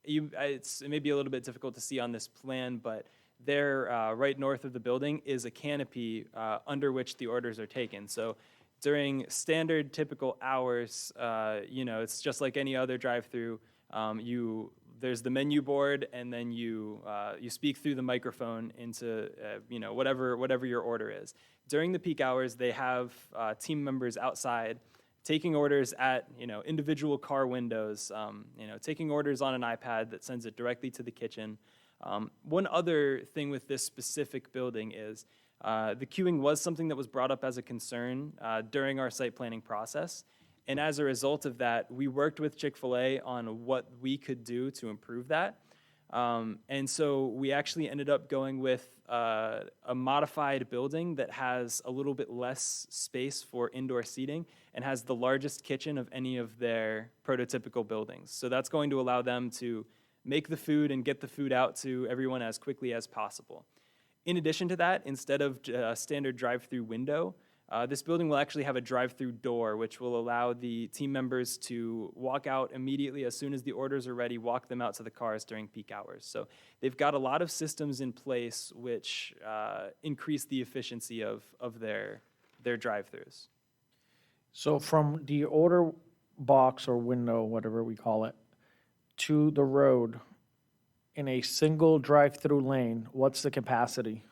it may be a little bit difficult to see on this plan, but there, right north of the building, is a canopy under which the orders are taken. So during standard, typical hours, it's just like any other drive-through. There's the menu board, and then you speak through the microphone into whatever your order is. During the peak hours, they have team members outside taking orders at individual car windows, taking orders on an iPad that sends it directly to the kitchen. One other thing with this specific building is the queuing was something that was brought up as a concern during our site planning process. And as a result of that, we worked with Chick-fil-A on what we could do to improve that. And so we actually ended up going with a modified building that has a little bit less space for indoor seating and has the largest kitchen of any of their prototypical buildings. So that's going to allow them to make the food and get the food out to everyone as quickly as possible. In addition to that, instead of a standard drive-through window, this building will actually have a drive-through door, which will allow the team members to walk out immediately as soon as the orders are ready, walk them out to the cars during peak hours. So they've got a lot of systems in place which increase the efficiency of their drive-throughs. So from the order box or window, whatever we call it, to the road in a single drive-through lane, what's the capacity?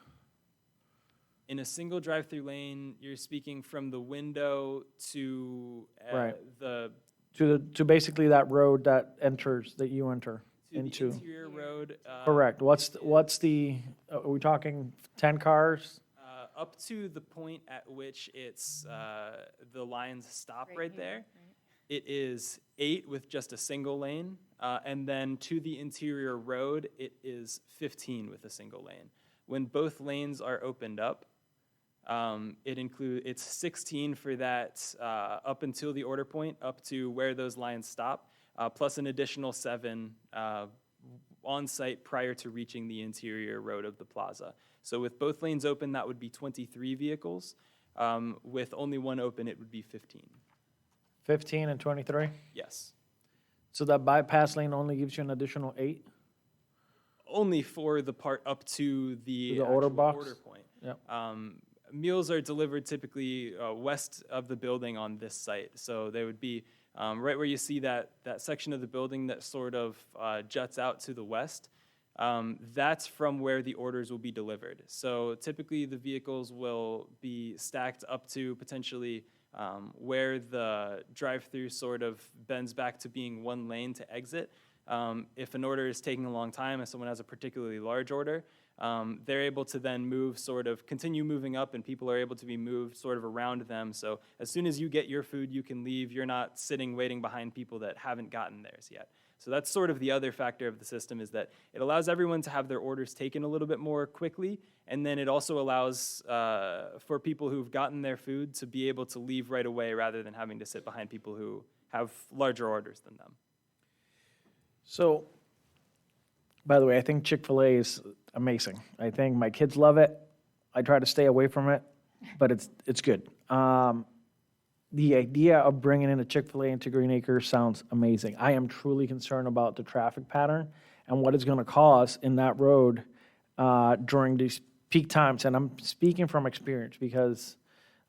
In a single drive-through lane, you're speaking from the window to Right. the To basically that road that you enter into. the interior road. Correct. What's the, are we talking 10 cars? Up to the point at which it's the lines stop right there. It is 8 with just a single lane, and then to the interior road, it is 15 with a single lane. When both lanes are opened up, it's 16 for that up until the order point, up to where those lines stop, plus an additional 7 on site prior to reaching the interior road of the plaza. So with both lanes open, that would be 23 vehicles. With only one open, it would be 15. 15 and 23? Yes. So that bypass lane only gives you an additional 8? Only for the part up to the order actual box? order point. Yep. Meals are delivered typically west of the building on this site. So they would be right where you see that section of the building that sort of juts out to the west. That's from where the orders will be delivered. So typically the vehicles will be stacked up to potentially where the drive-through sort of bends back to being one lane to exit. If an order is taking a long time, if someone has a particularly large order, they're able to then continue moving up, and people are able to be moved sort of around them. So as soon as you get your food, you can leave. You're not sitting waiting behind people that haven't gotten theirs yet. So that's sort of the other factor of the system, is that it allows everyone to have their orders taken a little bit more quickly, and then it also allows for people who've gotten their food to be able to leave right away rather than having to sit behind people who have larger orders than them. So, by the way, I think Chick-fil-A is amazing. I think my kids love it. I try to stay away from it, but it's good. The idea of bringing in a Chick-fil-A into Green Acres sounds amazing. I am truly concerned about the traffic pattern and what it's going to cause in that road during these peak times. And I'm speaking from experience because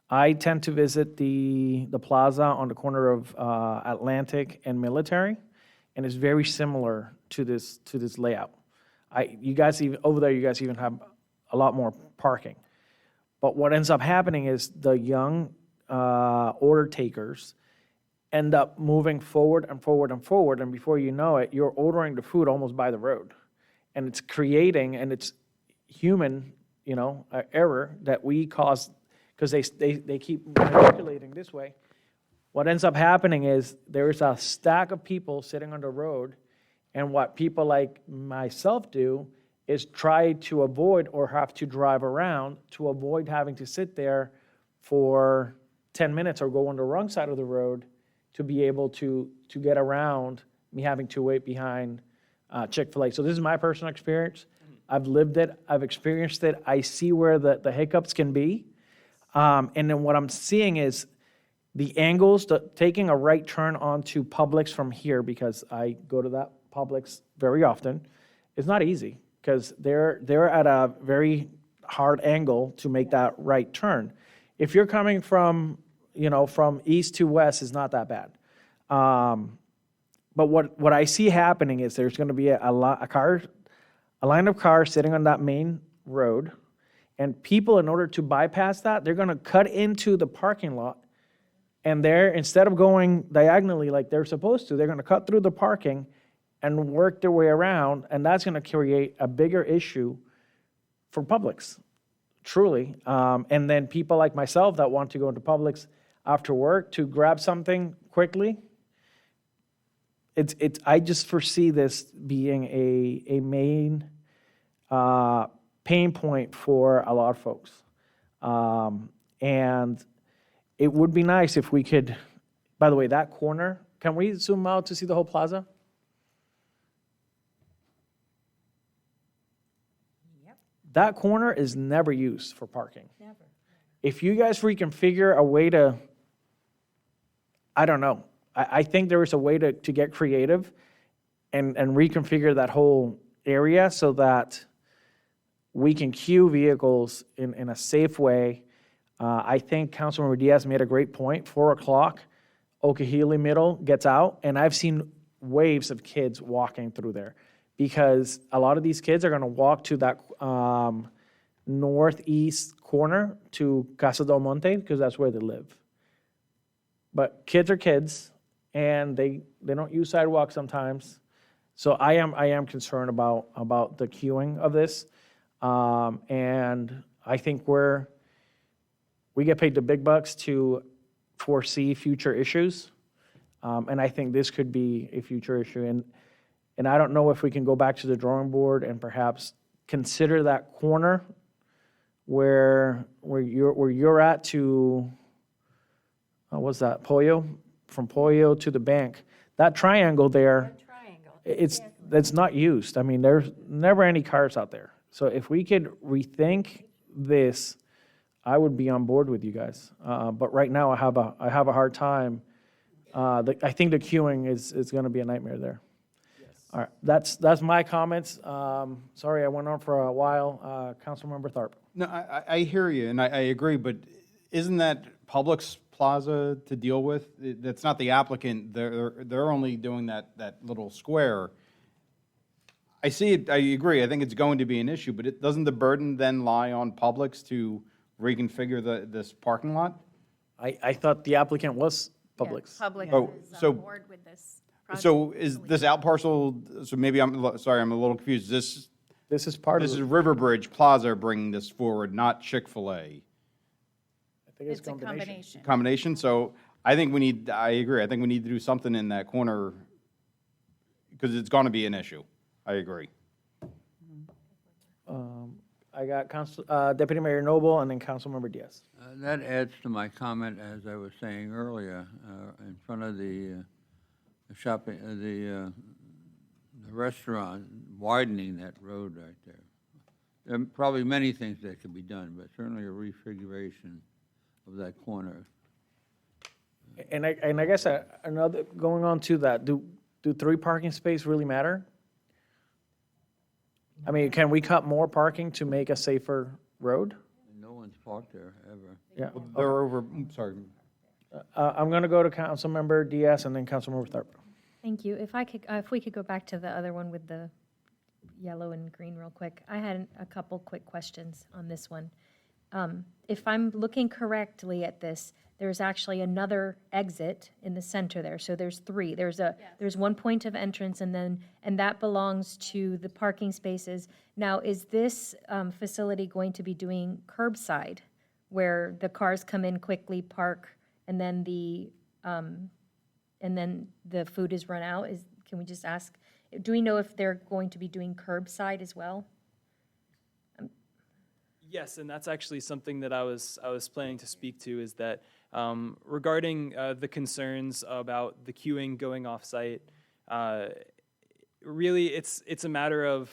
I tend to visit the plaza on the corner of Atlantic and Military, and it's very similar to this layout. You guys even have a lot more parking. But what ends up happening is the young order takers end up moving forward and forward and forward, and before you know it, you're ordering the food almost by the road. And it's creating, and it's human, error that we cause because they keep manipulating this way. What ends up happening is there's a stack of people sitting on the road, and what people like myself do is try to avoid or have to drive around to avoid having to sit there for 10 minutes or go on the wrong side of the road to be able to get around me having to wait behind Chick-fil-A. So this is my personal experience. I've lived it. I've experienced it. I see where the hiccups can be. And then what I'm seeing is the angles, taking a right turn onto Publix from here, because I go to that Publix very often, is not easy because they're at a very hard angle to make that right turn. If you're coming from east to west, is not that bad. But what I see happening is there's going to be a line of cars sitting on that main road, and people, in order to bypass that, they're going to cut into the parking lot, and instead of going diagonally like they're supposed to, they're going to cut through the parking and work their way around, and that's going to create a bigger issue for Publix, truly. And then people like myself that want to go into Publix after work to grab something quickly, I just foresee this being a main pain point for a lot of folks. And it would be nice if we could, by the way, that corner, can we zoom out to see the whole plaza? Yep. That corner is never used for parking. Never. If you guys reconfigure a way to, I don't know, I think there is a way to get creative and reconfigure that whole area so that we can queue vehicles in a safe way. I think Councilmember Diaz made a great point. 4 o'clock, Okehili Middle gets out, and I've seen waves of kids walking through there because a lot of these kids are going to walk to that northeast corner to Casa del Monte because that's where they live. But kids are kids, and they don't use sidewalks sometimes. So I am concerned about the queuing of this, and I think we get paid the big bucks to foresee future issues, and I think this could be a future issue. And I don't know if we can go back to the drawing board and perhaps consider that corner where you're at to what's that, Pollo? From Pollo to the bank, that triangle there, it's not used. I mean, there's never any cars out there. So if we could rethink this, I would be on board with you guys. But right now, I have a hard time. I think the queuing is going to be a nightmare there. Yes. All right, that's my comments. Sorry, I went on for a while. Councilmember Tharp. No, I hear you, and I agree, but isn't that Publix Plaza to deal with? That's not the applicant. They're only doing that little square. I see it. I agree. I think it's going to be an issue, but doesn't the burden then lie on Publix to reconfigure this parking lot? I thought the applicant was Publix. Public Oh, is so- on board with this. So is this out parcel, so maybe sorry, I'm a little confused. This is part of, This is it. Riverbridge Plaza bringing this forward, not Chick-fil-A. I think it's It's a combination. Combination, so I think we need, I agree, I think we need to do something in that corner because it's going to be an issue. I agree. I got Deputy Mayor Noble and then Councilmember Diaz. That adds to my comment, as I was saying earlier, in front of the shopping, the restaurant, widening that road right there. There are probably many things that could be done, but certainly a refiguration of that corner. And I guess another, going on to that, do 3 parking spaces really matter? I mean, can we cut more parking to make a safer road? No one's parked there ever. Yeah. They're over, sorry. I'm going to go to Councilmember Diaz and then Councilmember Thurber. Thank you. If we could go back to the other one with the yellow and green real quick. I had a couple quick questions on this one. If I'm looking correctly at this, there's actually another exit in the center there. So there's 3. There's one point of entrance and that belongs to the parking spaces. Now, is this facility going to be doing curbside where the cars come in quickly, park, and then the food is run out? Can we just ask, do we know if they're going to be doing curbside as well? Yes, and that's actually something that I was planning to speak to, is that regarding the concerns about the queuing going off-site, really it's a matter of,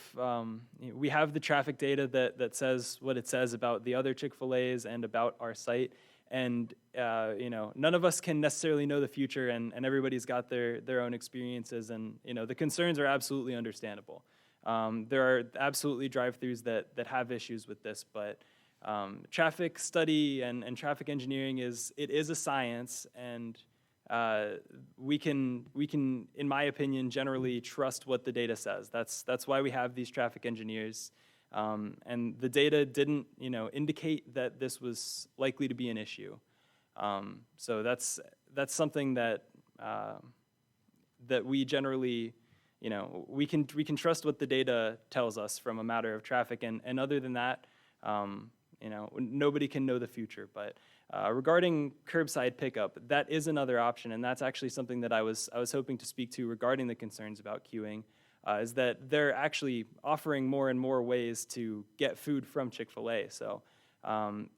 we have the traffic data that says what it says about the other Chick-fil-A's and about our site, and none of us can necessarily know the future, and everybody's got their own experiences, and the concerns are absolutely understandable. There are absolutely drive-throughs that have issues with this, but traffic study and traffic engineering is a science, and we can, in my opinion, generally trust what the data says. That's why we have these traffic engineers, and the data didn't indicate that this was likely to be an issue. So that's something that that we generally. We can trust what the data tells us from a matter of traffic, and other than that, nobody can know the future. But regarding curbside pickup, that is another option, and that's actually something that I was hoping to speak to regarding the concerns about queuing, is that they're actually offering more and more ways to get food from Chick-fil-A. So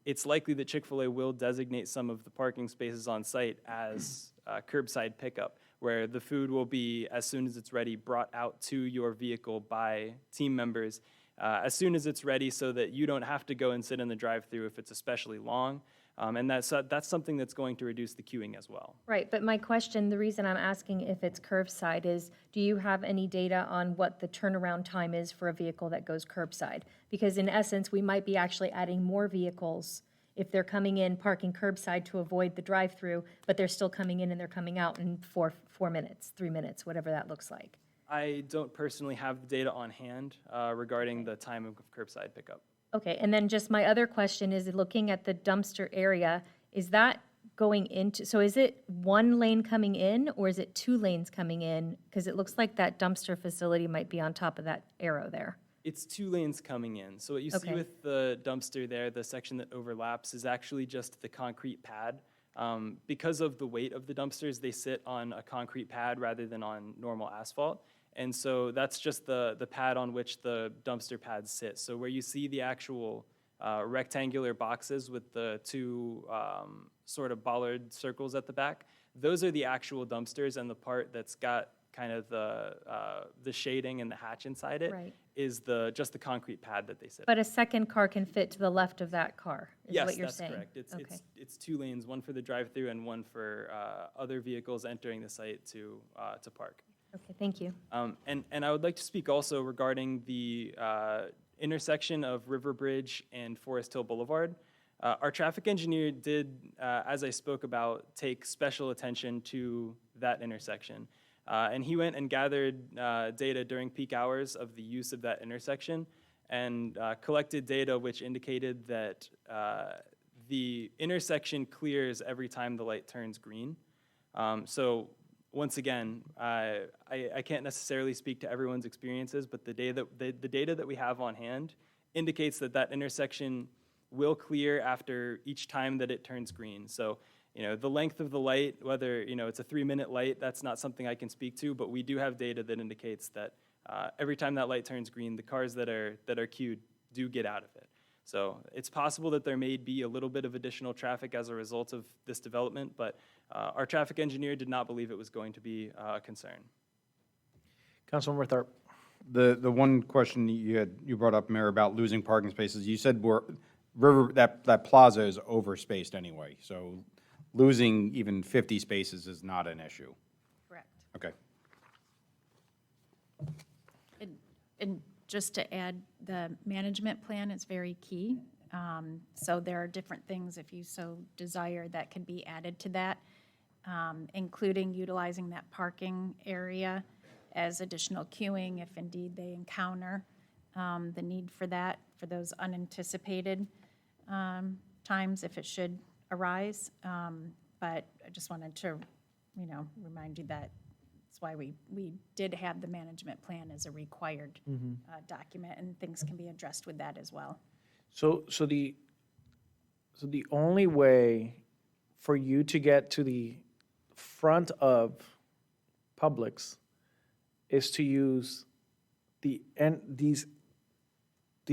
it's likely that Chick-fil-A will designate some of the parking spaces on site as curbside pickup, where the food will be, as soon as it's ready, brought out to your vehicle by team members as soon as it's ready, so that you don't have to go and sit in the drive-thru if it's especially long. And that's something that's going to reduce the queuing as well. Right, but my question, the reason I'm asking if it's curbside is, do you have any data on what the turnaround time is for a vehicle that goes curbside? Because in essence, we might be actually adding more vehicles if they're coming in, parking curbside to avoid the drive-through, but they're still coming in and they're coming out in 4 minutes, 3 minutes, whatever that looks like. I don't personally have the data on hand regarding the time of curbside pickup. Okay, and then just my other question is, looking at the dumpster area, is that going into, so is it 1 lane coming in, or is it 2 lanes coming in? Because it looks like that dumpster facility might be on top of that arrow there. It's 2 lanes coming in. So what you see Okay. with the dumpster there, the section that overlaps, is actually just the concrete pad. Because of the weight of the dumpsters, they sit on a concrete pad rather than on normal asphalt. And so that's just the pad on which the dumpster pads sit. So where you see the actual rectangular boxes with the 2 sort of bollard circles at the back, those are the actual dumpsters, and the part that's got kind of the shading and the hatch inside it Right. is just the concrete pad that they sit on. But a second car can fit to the left of that car, is Yes, what you're that's saying? correct. Okay. It's 2 lanes, one for the drive-through and one for other vehicles entering the site to park. Okay, thank you. And I would like to speak also regarding the intersection of River Bridge and Forest Hill Boulevard. Our traffic engineer did, as I spoke about, take special attention to that intersection. And he went and gathered data during peak hours of the use of that intersection, and collected data which indicated that the intersection clears every time the light turns green. So once again, I can't necessarily speak to everyone's experiences, but the data that we have on hand indicates that that intersection will clear after each time that it turns green. So, the length of the light, whether, it's a 3-minute light, that's not something I can speak to, but we do have data that indicates that every time that light turns green, the cars that are queued do get out of it. So it's possible that there may be a little bit of additional traffic as a result of this development, but our traffic engineer did not believe it was going to be a concern. Councilmember Tharp. The one question you brought up, Mayor, about losing parking spaces, you said that plaza is overspaced anyway, so losing even 50 spaces is not an issue. Correct. Okay. And just to add, the management plan is very key. So there are different things, if you so desire, that can be added to that, including utilizing that parking area as additional queuing if indeed they encounter the need for that, for those unanticipated times if it should arise. But I just wanted to, remind you that that's why we did have the management plan as a required document, and things can be addressed with that as well. So the only way for you to get to the front of Publix is to use these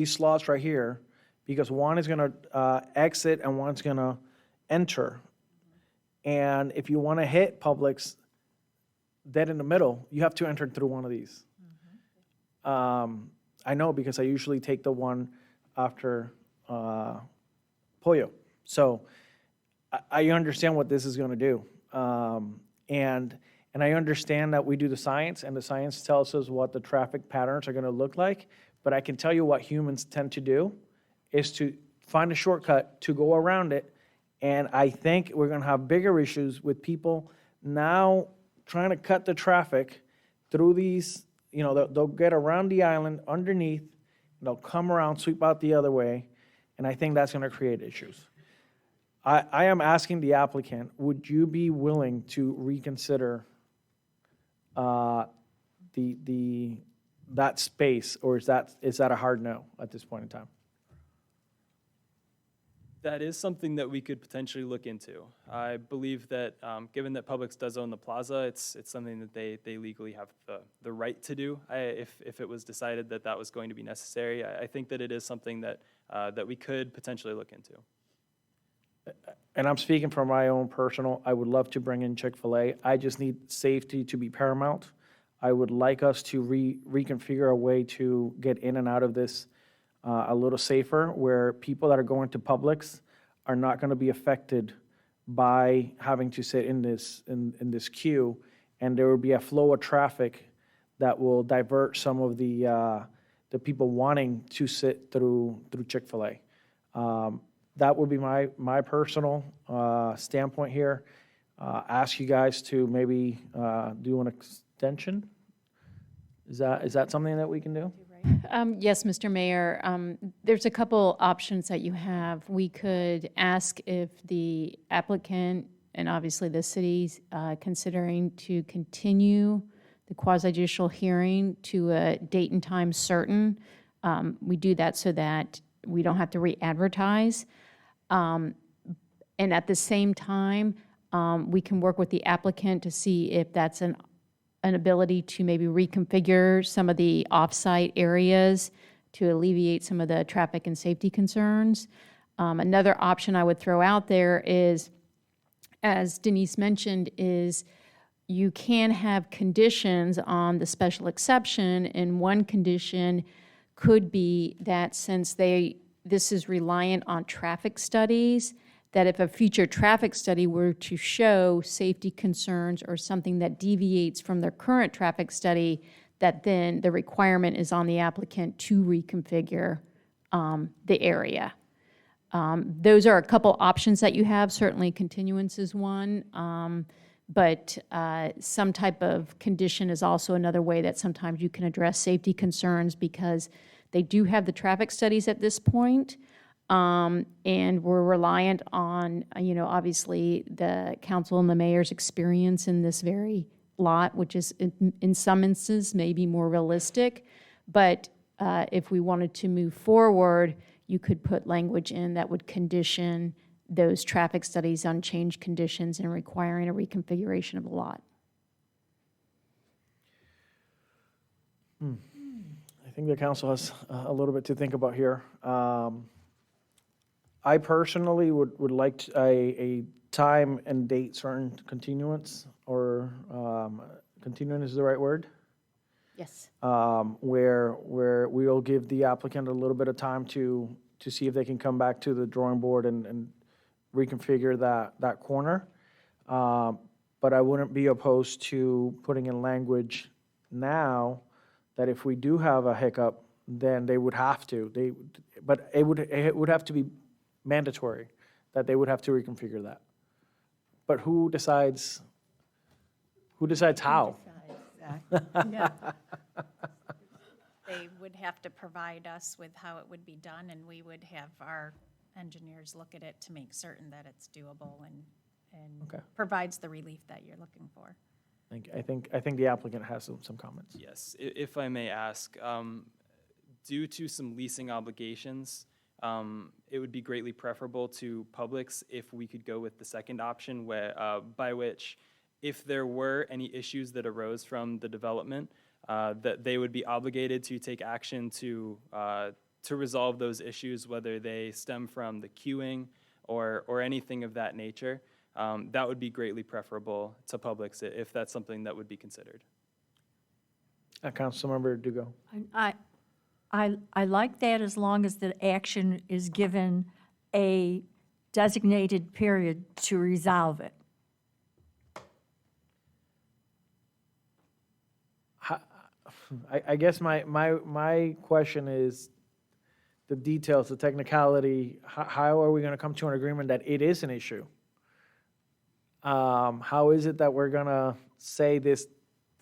slots right here, because one is going to exit and one's going to enter. And if you want to hit Publix dead in the middle, you have to enter through one of these. I know, because I usually take the one after Pollo. So I understand what this is going to do. And I understand that we do the science, and the science tells us what the traffic patterns are going to look like. But I can tell you what humans tend to do is to find a shortcut to go around it. And I think we're going to have bigger issues with people now trying to cut the traffic through these. They'll get around the island underneath, and they'll come around, sweep out the other way. And I think that's going to create issues. I am asking the applicant, would you be willing to reconsider that space, or is that a hard no at this point in time? That is something that we could potentially look into. I believe that, given that Publix does own the plaza, it's something that they legally have the right to do. If it was decided that that was going to be necessary, I think that it is something that we could potentially look into. And I'm speaking from my own personal, I would love to bring in Chick-fil-A. I just need safety to be paramount. I would like us to reconfigure a way to get in and out of this a little safer, where people that are going to Publix are not going to be affected by having to sit in this queue, and there will be a flow of traffic that will divert some of the people wanting to sit through Chick-fil-A. That would be my personal standpoint here. Ask you guys to maybe do an extension. Is that something that we can do? Yes, Mr. Mayor. There's a couple options that you have. We could ask if the applicant, and obviously the city's considering to continue the quasi-judicial hearing to a date and time certain. We do that so that we don't have to re-advertise. And at the same time, we can work with the applicant to see if that's an ability to maybe reconfigure some of the off-site areas to alleviate some of the traffic and safety concerns. Another option I would throw out there is, as Denise mentioned, is you can have conditions on the special exception, and one condition could be that since this is reliant on traffic studies, that if a future traffic study were to show safety concerns or something that deviates from their current traffic study, that then the requirement is on the applicant to reconfigure the area. Those are a couple options that you have. Certainly continuance is one, but some type of condition is also another way that sometimes you can address safety concerns, because they do have the traffic studies at this point. And we're reliant on, obviously the council and the mayor's experience in this very lot, which is in some instances maybe more realistic. But if we wanted to move forward, you could put language in that would condition those traffic studies on changed conditions and requiring a reconfiguration of the lot. I think the council has a little bit to think about here. I personally would like a time and date certain continuance, or continuance is the right word? Yes. Where we'll give the applicant a little bit of time to see if they can come back to the drawing board and reconfigure that corner. But I wouldn't be opposed to putting in language now that if we do have a hiccup, then they would have to. But it would have to be mandatory that they would have to reconfigure that. But who decides how? Yeah. They would have to provide us with how it would be done, and we would have our engineers look at it to make certain that it's doable and Okay. provides the relief that you're looking for. I think the applicant has some comments. Yes, if I may ask, due to some leasing obligations, it would be greatly preferable to Publix if we could go with the second option, by which, if there were any issues that arose from the development, that they would be obligated to take action to resolve those issues, whether they stem from the queuing or anything of that nature. That would be greatly preferable to Publix if that's something that would be considered. Councilmember Dugo. I like that as long as the action is given a designated period to resolve it. I guess my question is the details, the technicality. How are we going to come to an agreement that it is an issue? How is it that we're going to say this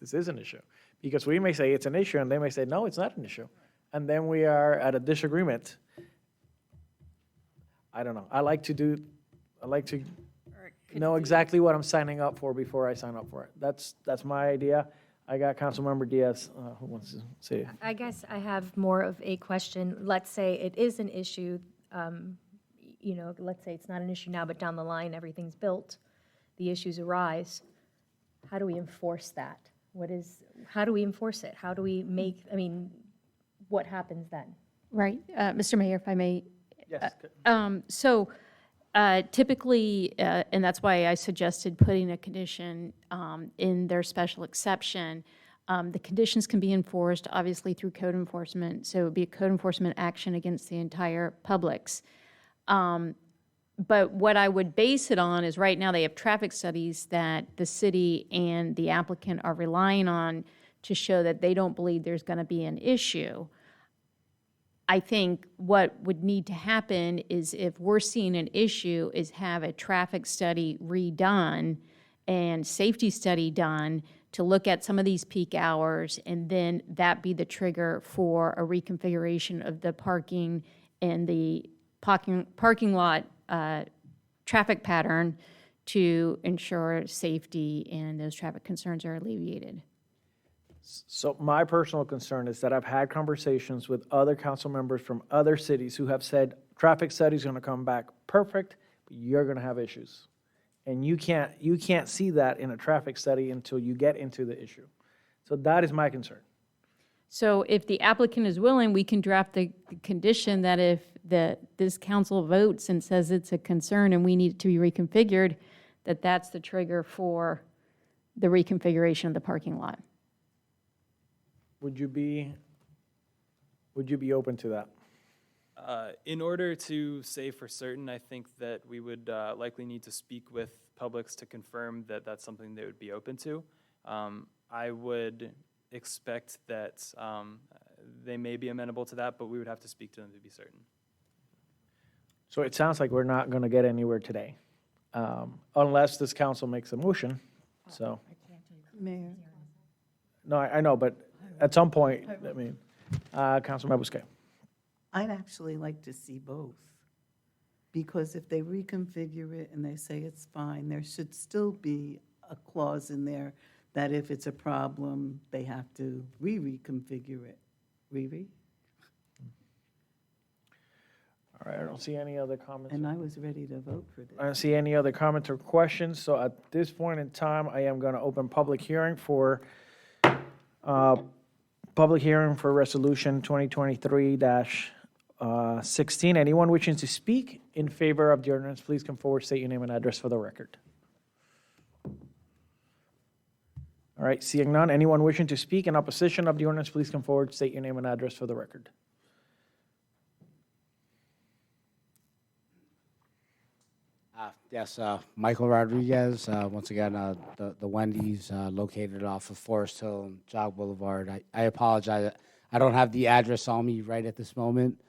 is an issue? Because we may say it's an issue, and they may say, no, it's not an issue. And then we are at a disagreement. I don't know. I like to know exactly what I'm signing up for before I sign up for it. That's my idea. I got Councilmember Diaz who wants to say it. I guess I have more of a question. Let's say it is an issue, let's say it's not an issue now, but down the line, everything's built, the issues arise. How do we enforce that? How do we enforce it? How do we what happens then? Right. Mr. Mayor, if I may. Yes. So typically, and that's why I suggested putting a condition in their special exception, the conditions can be enforced, obviously, through code enforcement. So it would be a code enforcement action against the entire Publix. But what I would base it on is right now they have traffic studies that the city and the applicant are relying on to show that they don't believe there's going to be an issue. I think what would need to happen is if we're seeing an issue is have a traffic study redone and safety study done to look at some of these peak hours, and then that be the trigger for a reconfiguration of the parking and the parking lot traffic pattern to ensure safety and those traffic concerns are alleviated. So my personal concern is that I've had conversations with other council members from other cities who have said, traffic study's gonna come back perfect, but you're gonna have issues. And you can't see that in a traffic study until you get into the issue. So that is my concern. So if the applicant is willing, we can draft the condition that if this council votes and says it's a concern and we need it to be reconfigured, that's the trigger for the reconfiguration of the parking lot. Would you be open to that? In order to say for certain, I think that we would likely need to speak with Publix to confirm that that's something they would be open to. I would expect that they may be amenable to that, but we would have to speak to them to be certain. So it sounds like we're not going to get anywhere today, unless this council makes a motion, so. Mayor. No, I know, but at some point, Councilmember Busquet. I'd actually like to see both, because if they reconfigure it and they say it's fine, there should still be a clause in there that if it's a problem, they have to reconfigure it. Riri? All right, I don't see any other comments. And I was ready to vote for this. I don't see any other comments or questions, so at this point in time, I am going to open public hearing for Resolution 2023-16. Anyone wishing to speak in favor of the ordinance, please come forward, state your name and address for the record. All right, seeing none, anyone wishing to speak in opposition of the ordinance, please come forward, state your name and address for the record. Yes, Michael Rodriguez, once again, the Wendy's located off of Forest Hill and Jog Boulevard. I apologize, I don't have the address on me right at this moment.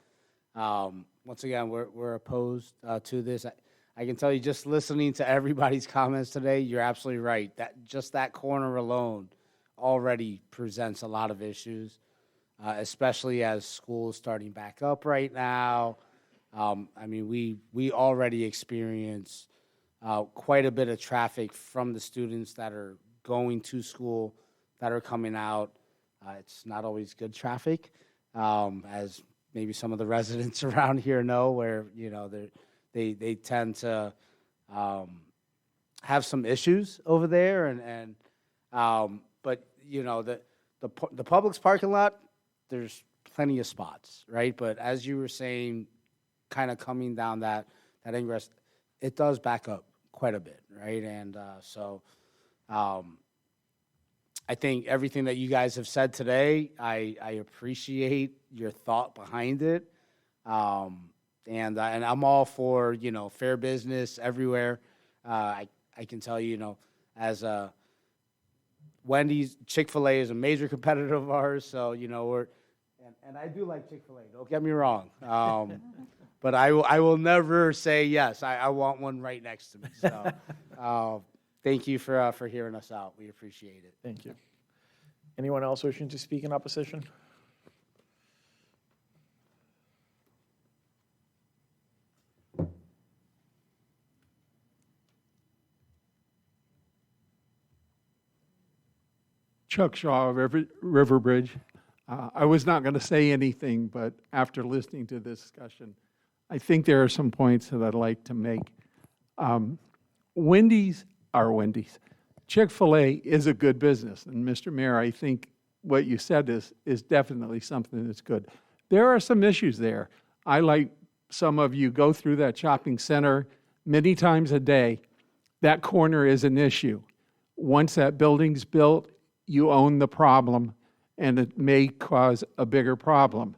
Once again, we're opposed to this. I can tell you, just listening to everybody's comments today, you're absolutely right. That corner alone already presents a lot of issues, especially as school is starting back up right now. I mean, we already experience quite a bit of traffic from the students that are going to school, that are coming out. It's not always good traffic, as maybe some of the residents around here know, where, you know, they tend to have some issues over there. But, you know, the Publix parking lot, there's plenty of spots, right? But as you were saying, kind of coming down that ingress, it does back up quite a bit, right? And so I think everything that you guys have said today, I appreciate your thought behind it. And I'm all for, you know, fair business everywhere. I can tell you, you know, as Wendy's, Chick-fil-A is a major competitor of ours, so, you know, and I do like Chick-fil-A, don't get me wrong. But I will never say yes. I want one right next to me. So thank you for hearing us out. We appreciate it. Thank you. Anyone else wishing to speak in opposition? Chuck Shaw of Riverbridge. I was not going to say anything, but after listening to this discussion, I think there are some points that I'd like to make. Wendy's are Wendy's. Chick-fil-A is a good business, and Mr. Mayor, I think what you said is definitely something that's good. There are some issues there. I, like some of you, go through that shopping center many times a day. That corner is an issue. Once that building's built, you own the problem, and it may cause a bigger problem.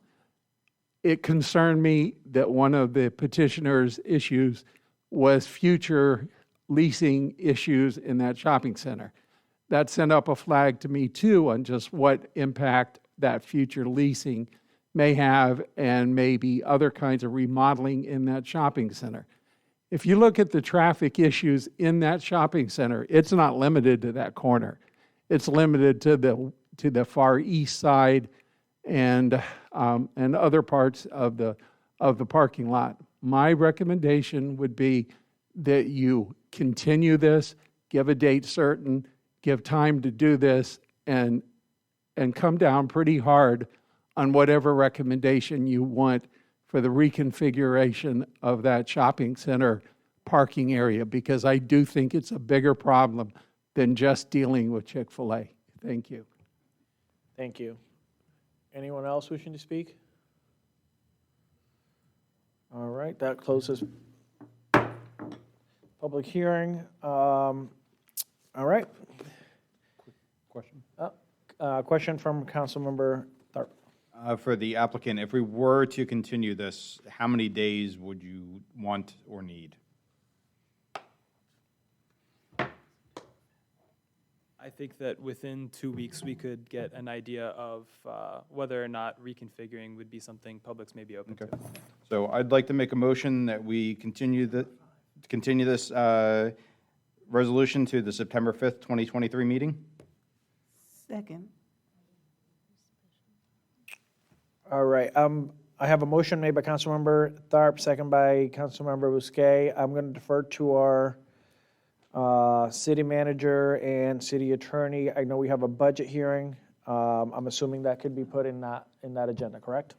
It concerned me that one of the petitioner's issues was future leasing issues in that shopping center. That sent up a flag to me too on just what impact that future leasing may have, and maybe other kinds of remodeling in that shopping center. If you look at the traffic issues in that shopping center, it's not limited to that corner. It's limited to the far east side and other parts of the parking lot. My recommendation would be that you continue this, give a date certain, give time to do this, and come down pretty hard on whatever recommendation you want for the reconfiguration of that shopping center parking area, because I do think it's a bigger problem than just dealing with Chick-fil-A. Thank you. Thank you. Anyone else wishing to speak? All right, that closes public hearing. All right. Question? Question from Councilmember Tharp. For the applicant, if we were to continue this, how many days would you want or need? I think that within 2 weeks, we could get an idea of whether or not reconfiguring would be something Publix may be open to. So I'd like to make a motion that we continue this resolution to the September 5th, 2023 meeting. Second. All right, I have a motion made by Councilmember Tharp, second by Councilmember Bousquet. I'm going to defer to our City manager and city attorney. I know we have a budget hearing. I'm assuming that could be put in that agenda, correct?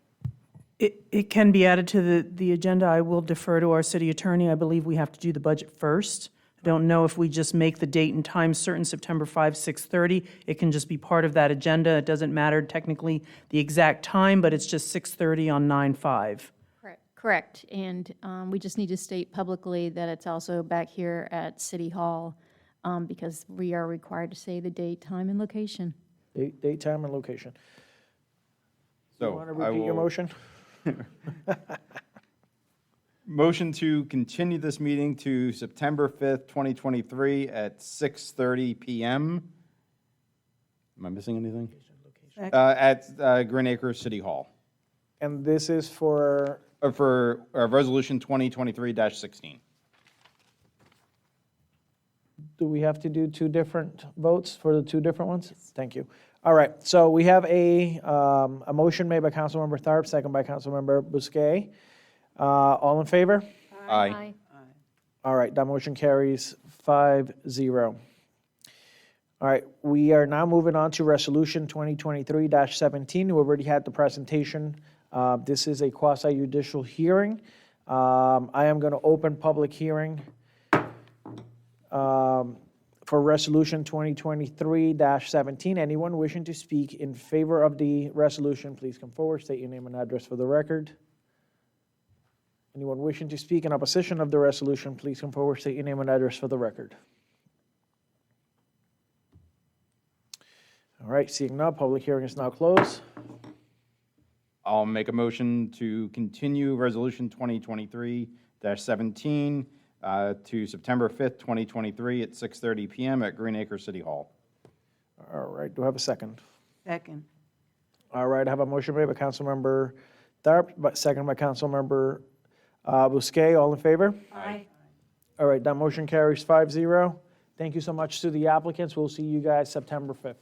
It can be added to the agenda. I will defer to our city attorney. I believe we have to do the budget first. I don't know if we just make the date and time certain, September 5, 6:30. It can just be part of that agenda. It doesn't matter technically the exact time, but it's just 6:30 on 9/5. Correct, and we just need to state publicly that it's also back here at City Hall, because we are required to say the date, time, and location. Date, time, and location. So You want to I repeat your will- motion? Motion to continue this meeting to September 5th, 2023 at 6:30 PM. Am I missing anything? At Green Acres City Hall. And this is for, For Resolution 2023-16. do we have to do two different votes for the two different ones? Thank you. All right, so we have a motion made by Councilmember Tharp, second by Councilmember Bousquet. All in favor? Aye. All right, that motion carries 5-0. All right, we are now moving on to Resolution 2023-17. We already had the presentation. This is a quasi-judicial hearing. I am going to open public hearing for Resolution 2023-17. Anyone wishing to speak in favor of the resolution, please come forward, state your name and address for the record. Anyone wishing to speak in opposition of the resolution, please come forward, state your name and address for the record. All right, seeing none, public hearing is now closed. I'll make a motion to continue Resolution 2023-17 to September 5th, 2023 at 6:30 PM at Green Acres City Hall. All right, do I have a second? Second. All right, I have a motion made by Councilmember Tharp, but second by Councilmember Bousquet. All in favor? Aye. All right, that motion carries 5-0. Thank you so much to the applicants. We'll see you guys September 5th.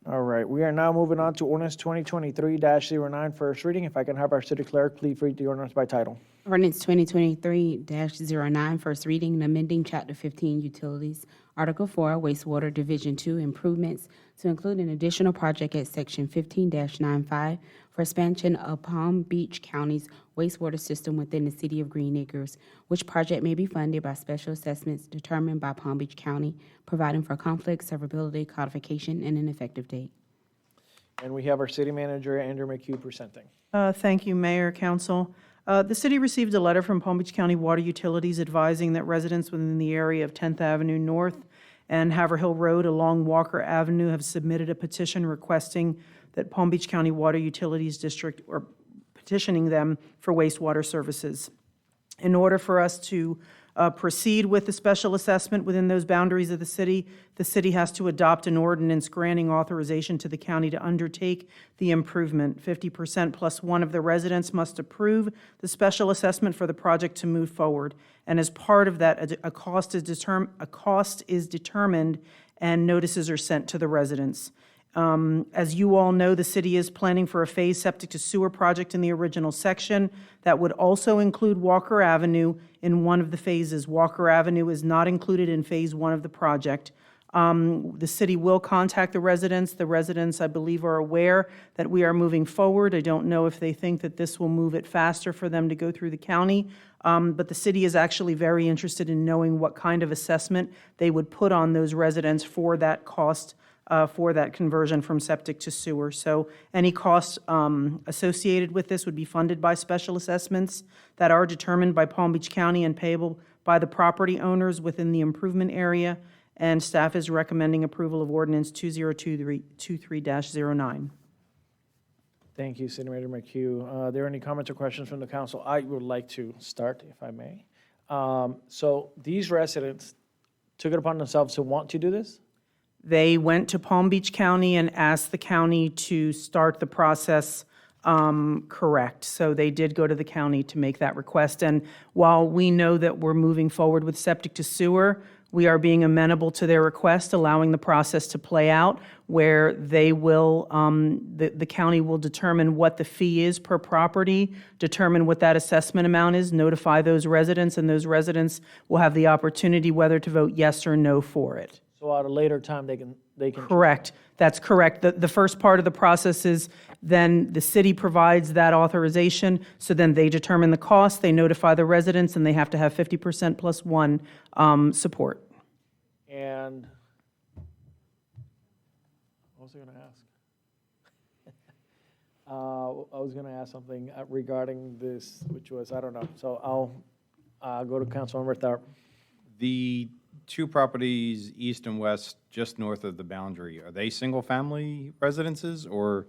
All right, we are now moving on to ordinance 2023-09, first reading. If I can have our city clerk, please read the ordinance by title. Ordinance 2023-09, first reading, and amending Chapter 15 Utilities, Article 4, Wastewater Division 2 Improvements to include an additional project at Section 15-95 for expansion of Palm Beach County's wastewater system within the city of Green Acres, which project may be funded by special assessments determined by Palm Beach County, providing for conflict, severability, codification, and an effective date. And we have our city manager, Andrew McHugh, presenting. Thank you, Mayor, Council. The city received a letter from Palm Beach County Water Utilities advising that residents within the area of 10th Avenue North and Haverhill Road along Walker Avenue have submitted a petition requesting that Palm Beach County Water Utilities District, or petitioning them for wastewater services. In order for us to proceed with the special assessment within those boundaries of the city has to adopt an ordinance granting authorization to the county to undertake the improvement. 50% plus one of the residents must approve the special assessment for the project to move forward. And as part of that, a cost is determined and notices are sent to the residents. As you all know, the city is planning for a phase septic to sewer project in the original section that would also include Walker Avenue in one of the phases. Walker Avenue is not included in phase one of the project. The city will contact the residents. The residents, I believe, are aware that we are moving forward. I don't know if they think that this will move it faster for them to go through the county, but the city is actually very interested in knowing what kind of assessment they would put on those residents for that cost, for that conversion from septic to sewer. So any costs associated with this would be funded by special assessments that are determined by Palm Beach County and payable by the property owners within the improvement area. And staff is recommending approval of ordinance 2023-09. Thank you, City Manager McHugh. Are there any comments or questions from the council? I would like to start, if I may. So these residents took it upon themselves to want to do this? They went to Palm Beach County and asked the county to start the process correct. So they did go to the county to make that request. And while we know that we're moving forward with septic to sewer, We are being amenable to their request, allowing the process to play out, where they will, the county will determine what the fee is per property, determine what that assessment amount is, notify those residents, and those residents will have the opportunity whether to vote yes or no for it. So at a later time, they can. Correct. That's correct. The first part of the process is then the city provides that authorization, so then they determine the cost, they notify the residents, and they have to have 50% plus one support. And what was I going to ask? I was going to ask something regarding this, which was, I don't know. So I'll go to Councilmember Tharp. The two properties, east and west, just north of the boundary, are they single-family residences, or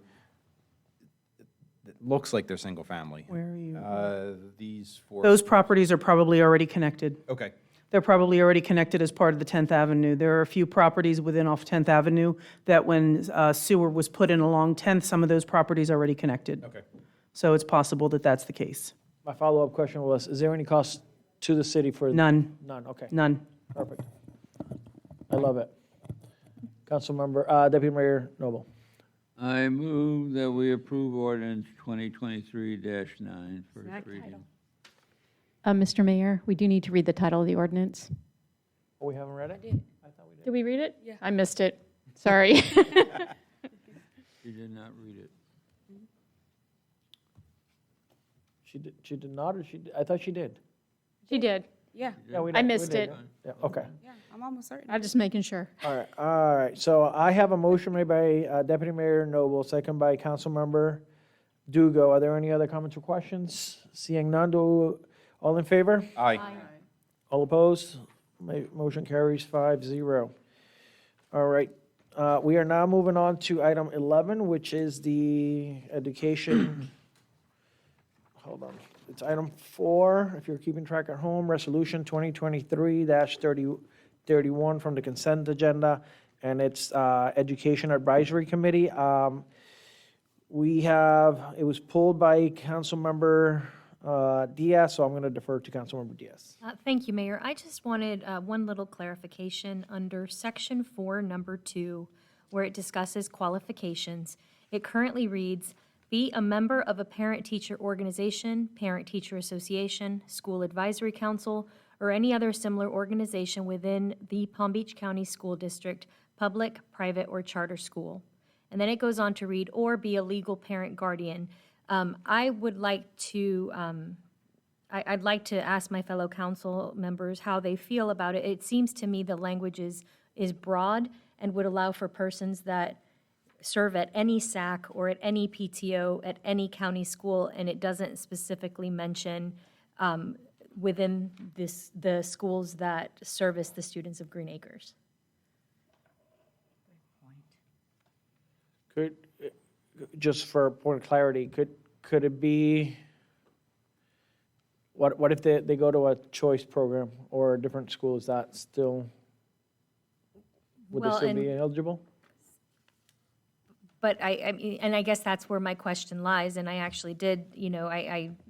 it looks like they're single-family? Where are you? These four. Those properties are probably already connected. Okay. They're probably already connected as part of the 10th Avenue. There are a few properties within off 10th Avenue that when sewer was put in along 10th, some of those properties are already connected. Okay. So it's possible that that's the case. My follow-up question was, is there any cost to the city for? None. None, okay. None. Perfect. I love it. Councilmember, Deputy Mayor Noble. I move that we approve ordinance 2023-9 first reading. Mr. Mayor, we do need to read the title of the ordinance. Oh, we haven't read it? I thought we did. Did we read it? Yeah. I missed it. Sorry. She did not read it. She did not, or she, I thought she did. She did. Yeah, Yeah, we I did, we missed did, it. yeah. Yeah, okay. yeah, I'm almost certain. I'm just making sure. All right. So I have a motion made by Deputy Mayor Noble, second by Councilmember Dugo. Are there any other comments or questions? Seeing none, all in favor? Aye. All opposed? Motion carries 5-0. All right. We are now moving on to item 11, which is the education. Hold on. It's item 4, if you're keeping track at home, Resolution 2023-31 from the consent agenda, and it's Education Advisory Committee. It was pulled by Councilmember Diaz, so I'm going to defer to Councilmember Diaz. Thank you, Mayor. I just wanted one little clarification under Section 4, Number 2, where it discusses qualifications. It currently reads, be a member of a parent-teacher organization, parent-teacher association, school advisory council, or any other similar organization within the Palm Beach County School District, public, private, or charter school. And then it goes on to read, or be a legal parent guardian. I would like to, I'd like to ask my fellow council members how they feel about it. It seems to me the language is broad and would allow for persons that serve at any SAC or at any PTO at any county school, and it doesn't specifically mention within the schools that service the students of Green Acres. Could, just for a point of clarity, could it be, what if they go to a choice program or a different school? Is that still, would they Well, still and- be eligible? But I mean, and I guess that's where my question lies, and I actually did,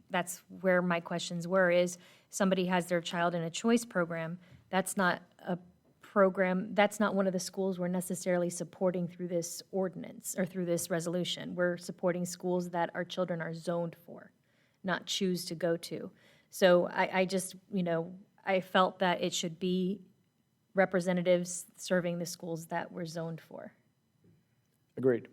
that's where my questions were, is somebody has their child in a choice program, that's not a program, that's not one of the schools we're necessarily supporting through this ordinance, or through this resolution. We're supporting schools that our children are zoned for, not choose to go to. So I just, I felt that it should be representatives serving the schools that we're zoned for. Agreed.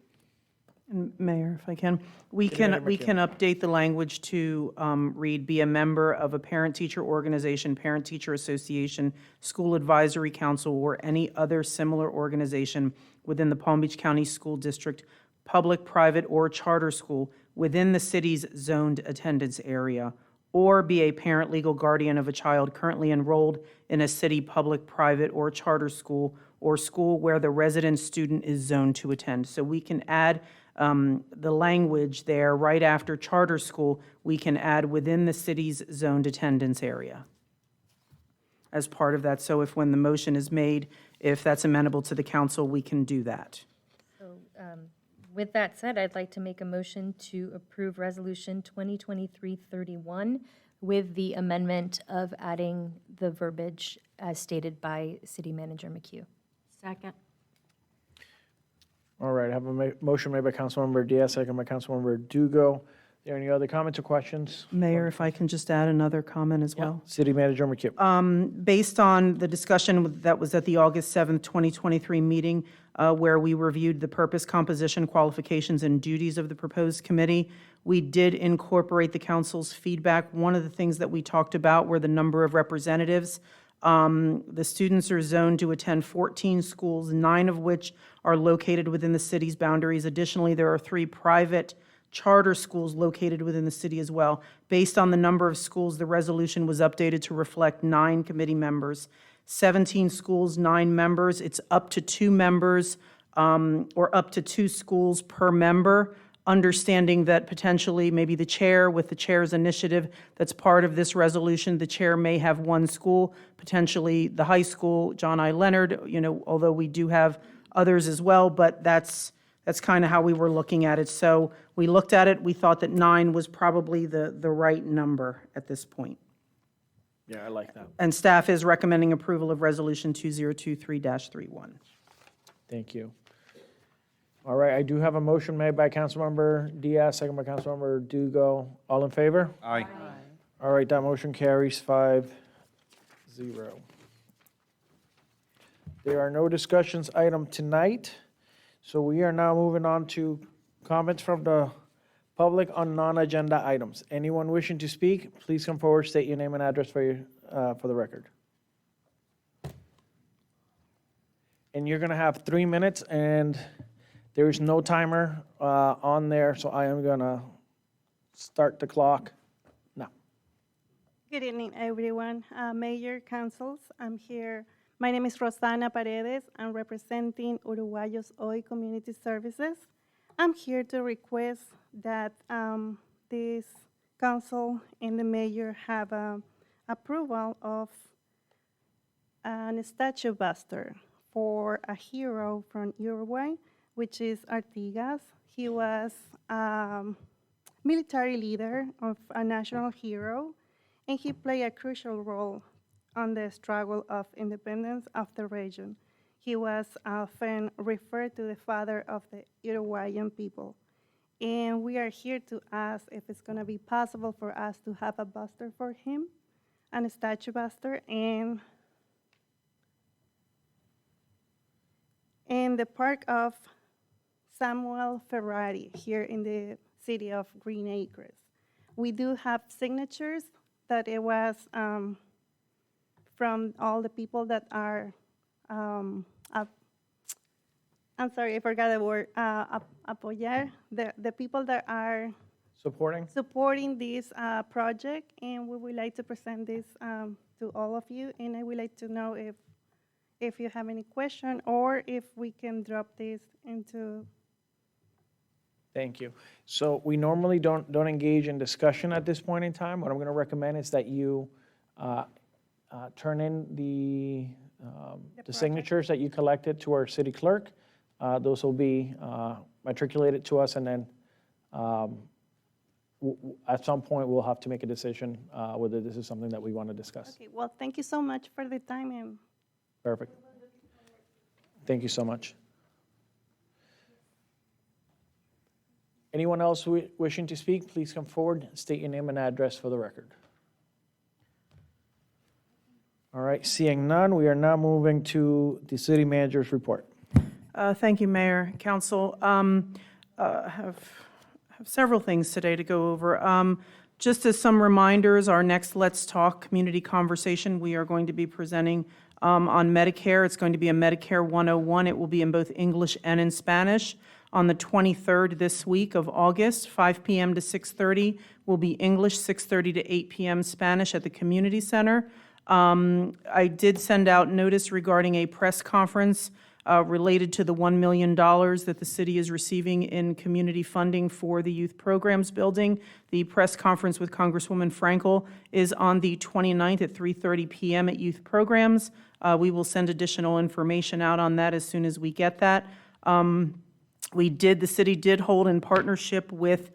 And Mayor, if I can, we can update the language to read, be a member of a parent-teacher organization, parent-teacher association, school advisory council, or any other similar organization within the Palm Beach County School District, public, private, or charter school within the city's zoned attendance area, or be a parent legal guardian of a child currently enrolled in a city, public, private, or charter school, or school where the resident student is zoned to attend. So we can add the language there right after charter school, we can add within the city's zoned attendance area as part of that. So if when the motion is made, if that's amenable to the council, we can do that. So with that said, I'd like to make a motion to approve Resolution 2023-31 with the amendment of adding the verbiage as stated by City Manager McHugh. Second. All right, I have a motion made by Councilmember Diaz, second by Councilmember Dugo. Are there any other comments or questions? Mayor, if I can just add another comment as well. City Manager McHugh. Based on the discussion that was at the August 7th, 2023 meeting, where we reviewed the purpose, composition, qualifications, and duties of the proposed committee, we did incorporate the council's feedback. One of the things that we talked about were the number of representatives. The students are zoned to attend 14 schools, 9 of which are located within the city's boundaries. Additionally, there are 3 private charter schools located within the city as well. Based on the number of schools, the resolution was updated to reflect 9 committee members. 17 schools, 9 members. It's up to 2 members or up to 2 schools per member, understanding that potentially maybe the chair, with the chair's initiative that's part of this resolution, the chair may have 1 school, potentially the high school, John I. Leonard, although we do have others as well, but that's kind of how we were looking at it. So we looked at it, we thought that 9 was probably the right number at this point. Yeah, I like that. And staff is recommending approval of Resolution 2023-31. Thank you. All right, I do have a motion made by Councilmember Diaz, second by Councilmember Dugo. All in favor? Aye. All right, that motion carries 5-0. There are no discussions item tonight, so we are now moving on to comments from the public on non-agenda items. Anyone wishing to speak, please come forward, state your name and address for the record. And you're gonna have 3 minutes, and there is no timer on there, so I am gonna start the clock now. Good evening, everyone. Mayor, councils, I'm here. My name is Rosana Paredes. I'm representing Uruguayos Hoy Community Services. I'm here to request that this council and the mayor have approval of a statue buster for a hero from Uruguay, which is Artigas. He was a military leader of a national hero, and he played a crucial role on the struggle of independence of the region. He was often referred to the father of the Uruguayan people. And we are here to ask if it's gonna be possible for us to have a buster for him, and a statue buster, and in the park of Samuel Ferrari here in the city of Green Acres. We do have signatures that it was from all the people that are, I'm sorry, I forgot the word, apoyar, the people that are supporting this project, and we would like to present this to all of you, and I would like to know if you have any question or if we can drop this into. Thank you. So we normally don't engage in discussion at this point in time. What I'm going to recommend is that you turn in the signatures that you collected to our city clerk. Those will be matriculated to us, and then at some point we'll have to make a decision whether this is something that we want to discuss. Okay, well, thank you so much for the time. And Perfect. Thank you so much. Anyone else wishing to speak, please come forward, state your name and address for the record. All right, seeing none, we are now moving to the city manager's report. Thank you, Mayor, Council. Have several things today to go over. Just as some reminders, our next Let's Talk community conversation, we are going to be presenting on Medicare. It's going to be a Medicare 101. It will be in both English and in Spanish. On the 23rd this week of August, 5 p.m. to 6:30 will be English, 6:30 to 8 p.m. Spanish at the Community Center. I did send out notice regarding a press conference related to the $1 million that the city is receiving in community funding for the youth programs building. The press conference with Congresswoman Frankel is on the 29th at 3:30 p.m. at Youth Programs. We will send additional information out on that as soon as we get that. The city did hold in partnership with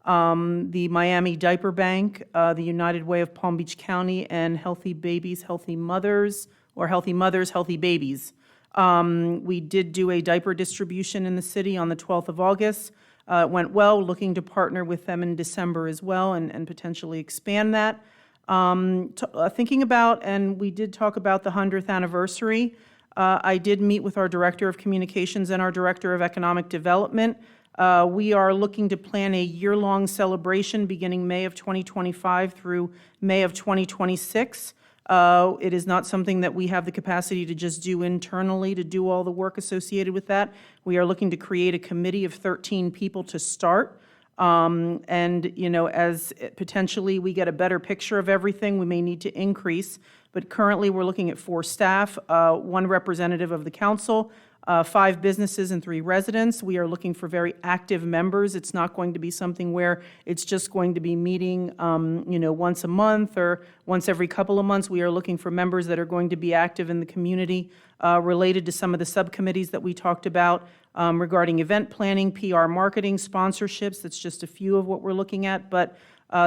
the Miami Diaper Bank, the United Way of Palm Beach County, and Healthy Babies, Healthy Mothers, or Healthy Mothers, Healthy Babies. We did do a diaper distribution in the city on the 12th of August. It went well, looking to partner with them in December as well and potentially expand that. Thinking about, and we did talk about the 100th anniversary. I did meet with our Director of Communications and our Director of Economic Development. We are looking to plan a year-long celebration beginning May of 2025 through May of 2026. It is not something that we have the capacity to just do internally, to do all the work associated with that. We are looking to create a committee of 13 people to start. And, you know, as potentially we get a better picture of everything, we may need to increase. But currently, we're looking at 4 staff, 1 representative of the council, 5 businesses and 3 residents. We are looking for very active members. It's not going to be something where it's just going to be meeting, you know, once a month or once every couple of months. We are looking for members that are going to be active in the community related to some of the subcommittees that we talked about regarding event planning, PR marketing, sponsorships. That's just a few of what we're looking at. But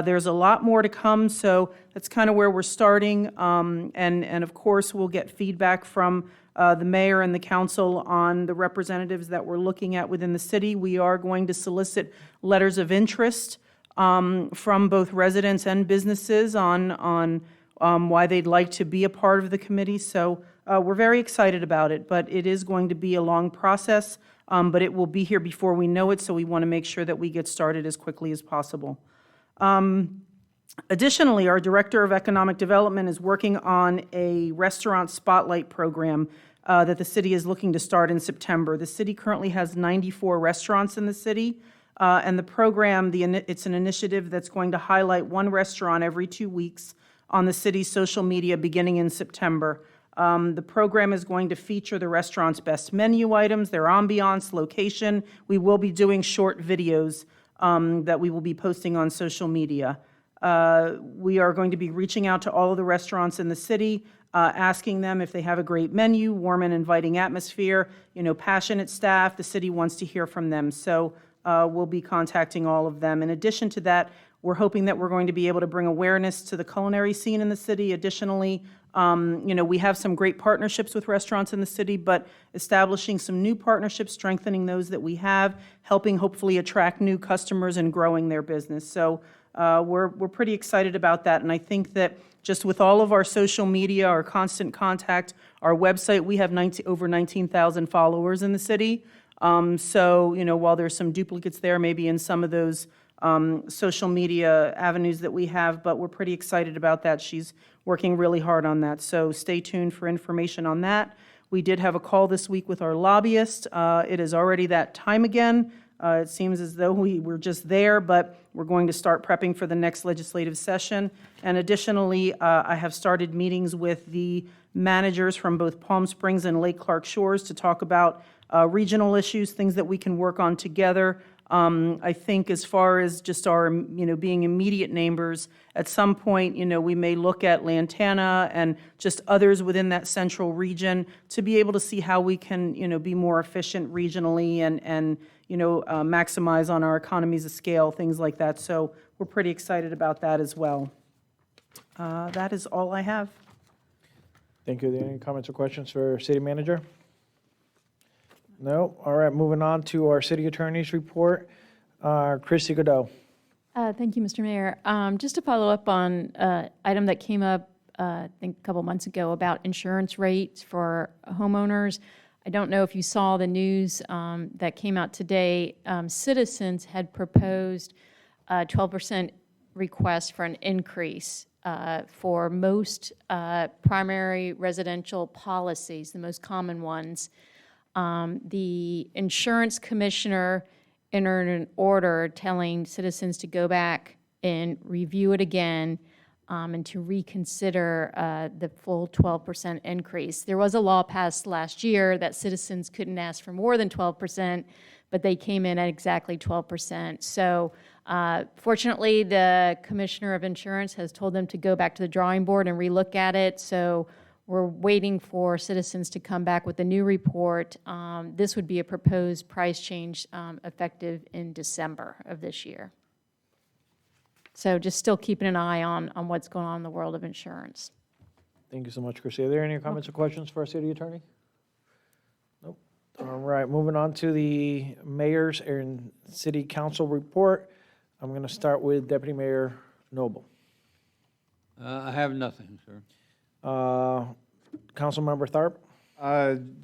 there's a lot more to come, so that's kind of where we're starting. And of course, we'll get feedback from the mayor and the council on the representatives that we're looking at within the city. We are going to solicit letters of interest from both residents and businesses on why they'd like to be a part of the committee. So we're very excited about it, but it is going to be a long process, but it will be here before we know it, so we want to make sure that we get started as quickly as possible. Additionally, our Director of Economic Development is working on a restaurant spotlight program that the city is looking to start in September. The city currently has 94 restaurants in the city, and the program, it's an initiative that's going to highlight 1 restaurant every 2 weeks on the city's social media beginning in September. The program is going to feature the restaurant's best menu items, their ambiance, location. We will be doing short videos that we will be posting on social media. We are going to be reaching out to all of the restaurants in the city, asking them if they have a great menu, warm and inviting atmosphere, you know, passionate staff. The city wants to hear from them, so we'll be contacting all of them. In addition to that, we're hoping that we're going to be able to bring awareness to the culinary scene in the city. Additionally, you know, we have some great partnerships with restaurants in the city, but establishing some new partnerships, strengthening those that we have, helping hopefully attract new customers and growing their business. So we're pretty excited about that, and I think that just with all of our social media, our constant contact, our website, we have over 19,000 followers in the city. So, you know, while there's some duplicates there, maybe in some of those social media avenues that we have, but we're pretty excited about that. She's working really hard on that, so stay tuned for information on that. We did have a call this week with our lobbyist. It is already that time again. It seems as though we were just there, but we're going to start prepping for the next legislative session. And additionally, I have started meetings with the managers from both Palm Springs and Lake Clark Shores to talk about regional issues, things that we can work on together. I think as far as just our, you know, being immediate neighbors, at some point, you know, we may look at Lantana and just others within that central region to be able to see how we can, you know, be more efficient regionally and you know, maximize on our economies of scale, things like that. So we're pretty excited about that as well. That is all I have. Thank you. Are there any comments or questions for City Manager? No? All right, moving on to our City Attorney's report. Christy Godot. Thank you, Mr. Mayor. Just to follow up on an item that came up, I think a couple months ago about insurance rates for homeowners. I don't know if you saw the news that came out today. Citizens had proposed a 12% request for an increase for most primary residential policies, the most common ones. The insurance commissioner entered an order telling citizens to go back and review it again and to reconsider the full 12% increase. There was a law passed last year that citizens couldn't ask for more than 12%, but they came in at exactly 12%. So fortunately, the Commissioner of Insurance has told them to go back to the drawing board and relook at it. So we're waiting for citizens to come back with a new report. This would be a proposed price change effective in December of this year. So just still keeping an eye on what's going on in the world of insurance. Thank you so much, Chrissy. Are there any comments or questions for our city attorney? Nope. All right, moving on to the mayor's and city council report. I'm going to start with Deputy Mayor Noble. I have nothing, sir. Councilmember Tharp?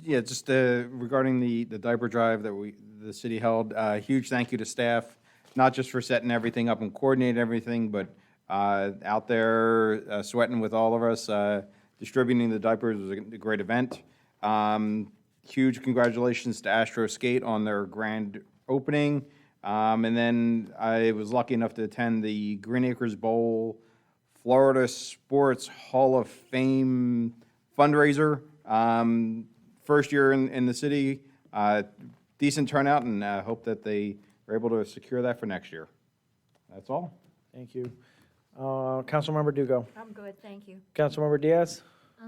Yeah, just regarding the diaper drive that the city held, huge thank you to staff, not just for setting everything up and coordinating everything, but out there sweating with all of us, distributing the diapers was a great event. Huge congratulations to Astro Skate on their grand opening. And then I was lucky enough to attend the Green Acres Bowl Florida Sports Hall of Fame fundraiser. First year in the city, decent turnout, and hope that they are able to secure that for next year. That's all. Thank you. Councilmember Dugo. I'm good, thank you. Councilmember Diaz?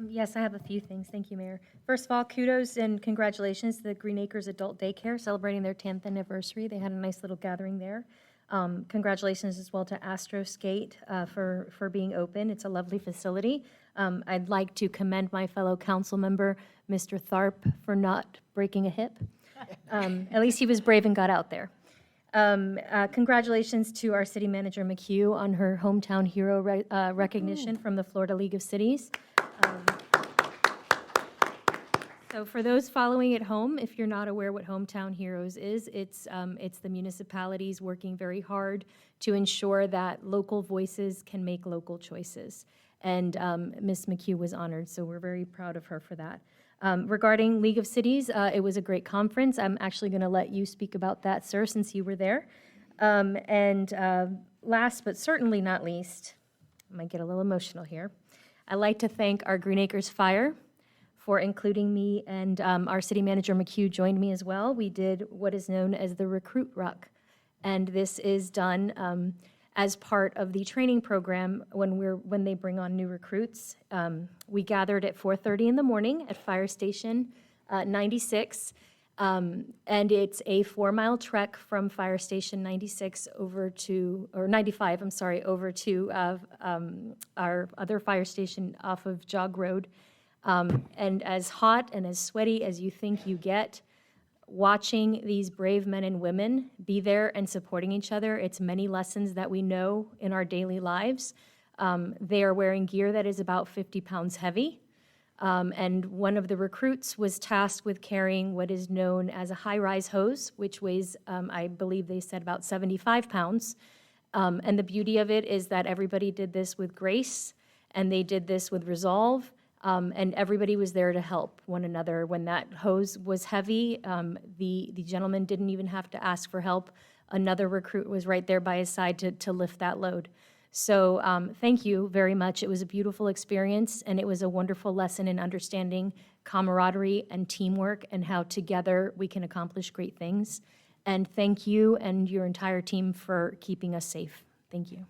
Yes, I have a few things. Thank you, Mayor. First of all, kudos and congratulations to the Green Acres Adult Daycare celebrating their 10th anniversary. They had a nice little gathering there. Congratulations as well to Astro Skate for being open. It's a lovely facility. I'd like to commend my fellow council member, Mr. Tharp, for not breaking a hip. At least he was brave and got out there. Congratulations to our city manager, McHugh, on her Hometown Hero recognition from the Florida League of Cities. So for those following at home, if you're not aware what Hometown Heroes is, it's the municipalities working very hard to ensure that local voices can make local choices. And Ms. McHugh was honored, so we're very proud of her for that. Regarding League of Cities, it was a great conference. I'm actually going to let you speak about that, sir, since you were there. And last but certainly not least, I might get a little emotional here. I'd like to thank our Green Acres Fire for including me, and our city manager McHugh joined me as well. We did what is known as the Recruit Ruck, and this is done as part of the training program when they bring on new recruits. We gathered at 4:30 in the morning at Fire Station 96, and it's a 4-mile trek from Fire Station 96 or 95, I'm sorry, over to our other fire station off of Jog Road. And as hot and as sweaty as you think you get, watching these brave men and women be there and supporting each other, it's many lessons that we know in our daily lives. They are wearing gear that is about 50 pounds heavy. And one of the recruits was tasked with carrying what is known as a high-rise hose, which weighs, I believe they said, about 75 pounds. And the beauty of it is that everybody did this with grace, and they did this with resolve. And everybody was there to help one another. When that hose was heavy, the gentleman didn't even have to ask for help. Another recruit was right there by his side to lift that load. So thank you very much. It was a beautiful experience, and it was a wonderful lesson in understanding camaraderie and teamwork and how together we can accomplish great things. And thank you and your entire team for keeping us safe. Thank you.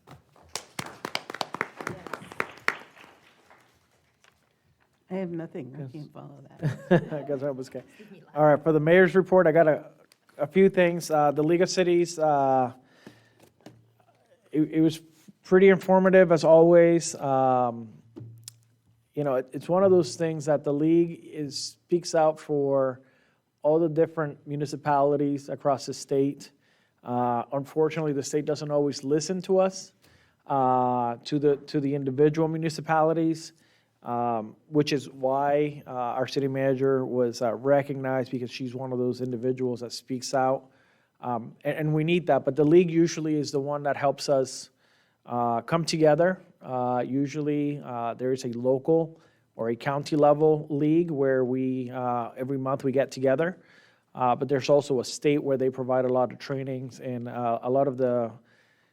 I have nothing. I can't follow that. I guess I was okay. All right, for the mayor's report, I got a few things. The League of Cities, it was pretty informative as always. It's one of those things that the league speaks out for all the different municipalities across the state. Unfortunately, the state doesn't always listen to us, to the individual municipalities. Which is why our city manager was recognized, because she's one of those individuals that speaks out. And we need that, but the league usually is the one that helps us come together. Usually there is a local or a county level league where we, every month we get together. But there's also a state where they provide a lot of trainings and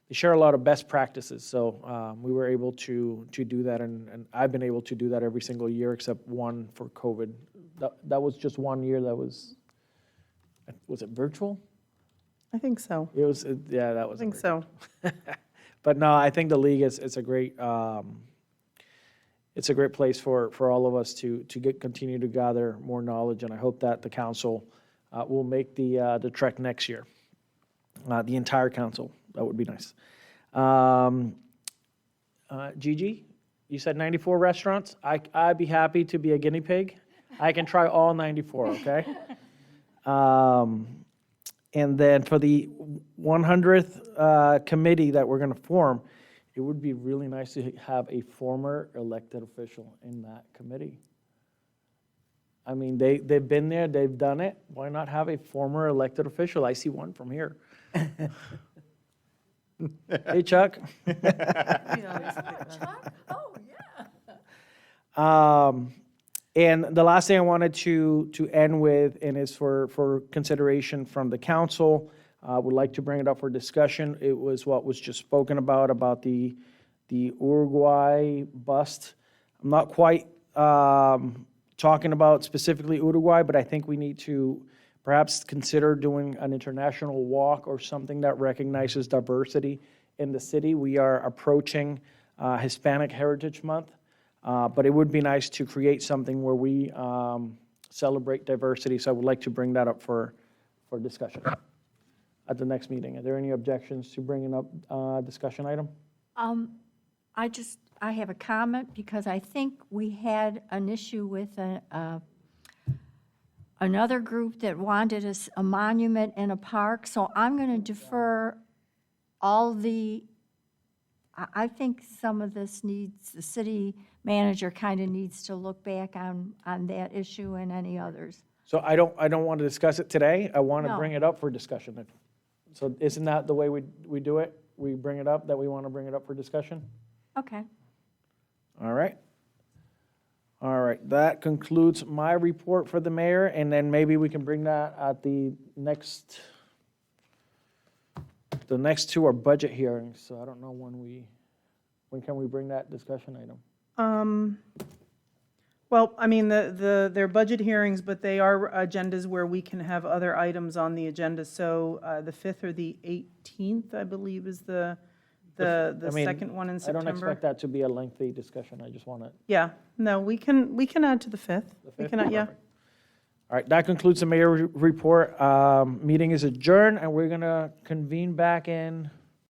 they share a lot of best practices, so we were able to do that, and I've been able to do that every single year except one for COVID. That was just one year that was it virtual? I think so. It was, yeah, that was. I think so. But no, I think the league is a great place for all of us to continue to gather more knowledge, and I hope that the council will make the trek next year, the entire council. That would be nice. Gigi, you said 94 restaurants? I'd be happy to be a guinea pig. I can try all 94, okay? And then for the 100th committee that we're going to form, it would be really nice to have a former elected official in that committee. I mean, they've been there, they've done it. Why not have a former elected official? I see one from here. Hey, Chuck. And the last thing I wanted to end with, and is for consideration from the council, would like to bring it up for discussion. It was what was just spoken about the Uruguay bust. I'm not quite talking about specifically Uruguay, but I think we need to perhaps consider doing an international walk or something that recognizes diversity in the city. We are approaching Hispanic Heritage Month, but it would be nice to create something where we celebrate diversity. So I would like to bring that up for discussion at the next meeting. Are there any objections to bringing up a discussion item? I have a comment because I think we had an issue with another group that wanted a monument in a park. So I'm going to defer I think some of this needs, the city manager kind of needs to look back on that issue and any others. So I don't want to discuss it today. I want to No. bring it up for discussion. So isn't that the way we do it? We bring it up, that we want to bring it up for discussion? Okay. All right. All right, that concludes my report for the mayor, and then maybe we can bring that at the next two are budget hearings, so I don't know when can we bring that discussion item? Well, I mean, they're budget hearings, but they are agendas where we can have other items on the agenda. So the 5th or the 18th, I believe, is the I mean, second one in I September. don't expect that to be a lengthy discussion, I just want to. Yeah, no, we can add to the 5th. We can, yeah. All right, that concludes the mayor report. Meeting is adjourned, and we're going to convene back in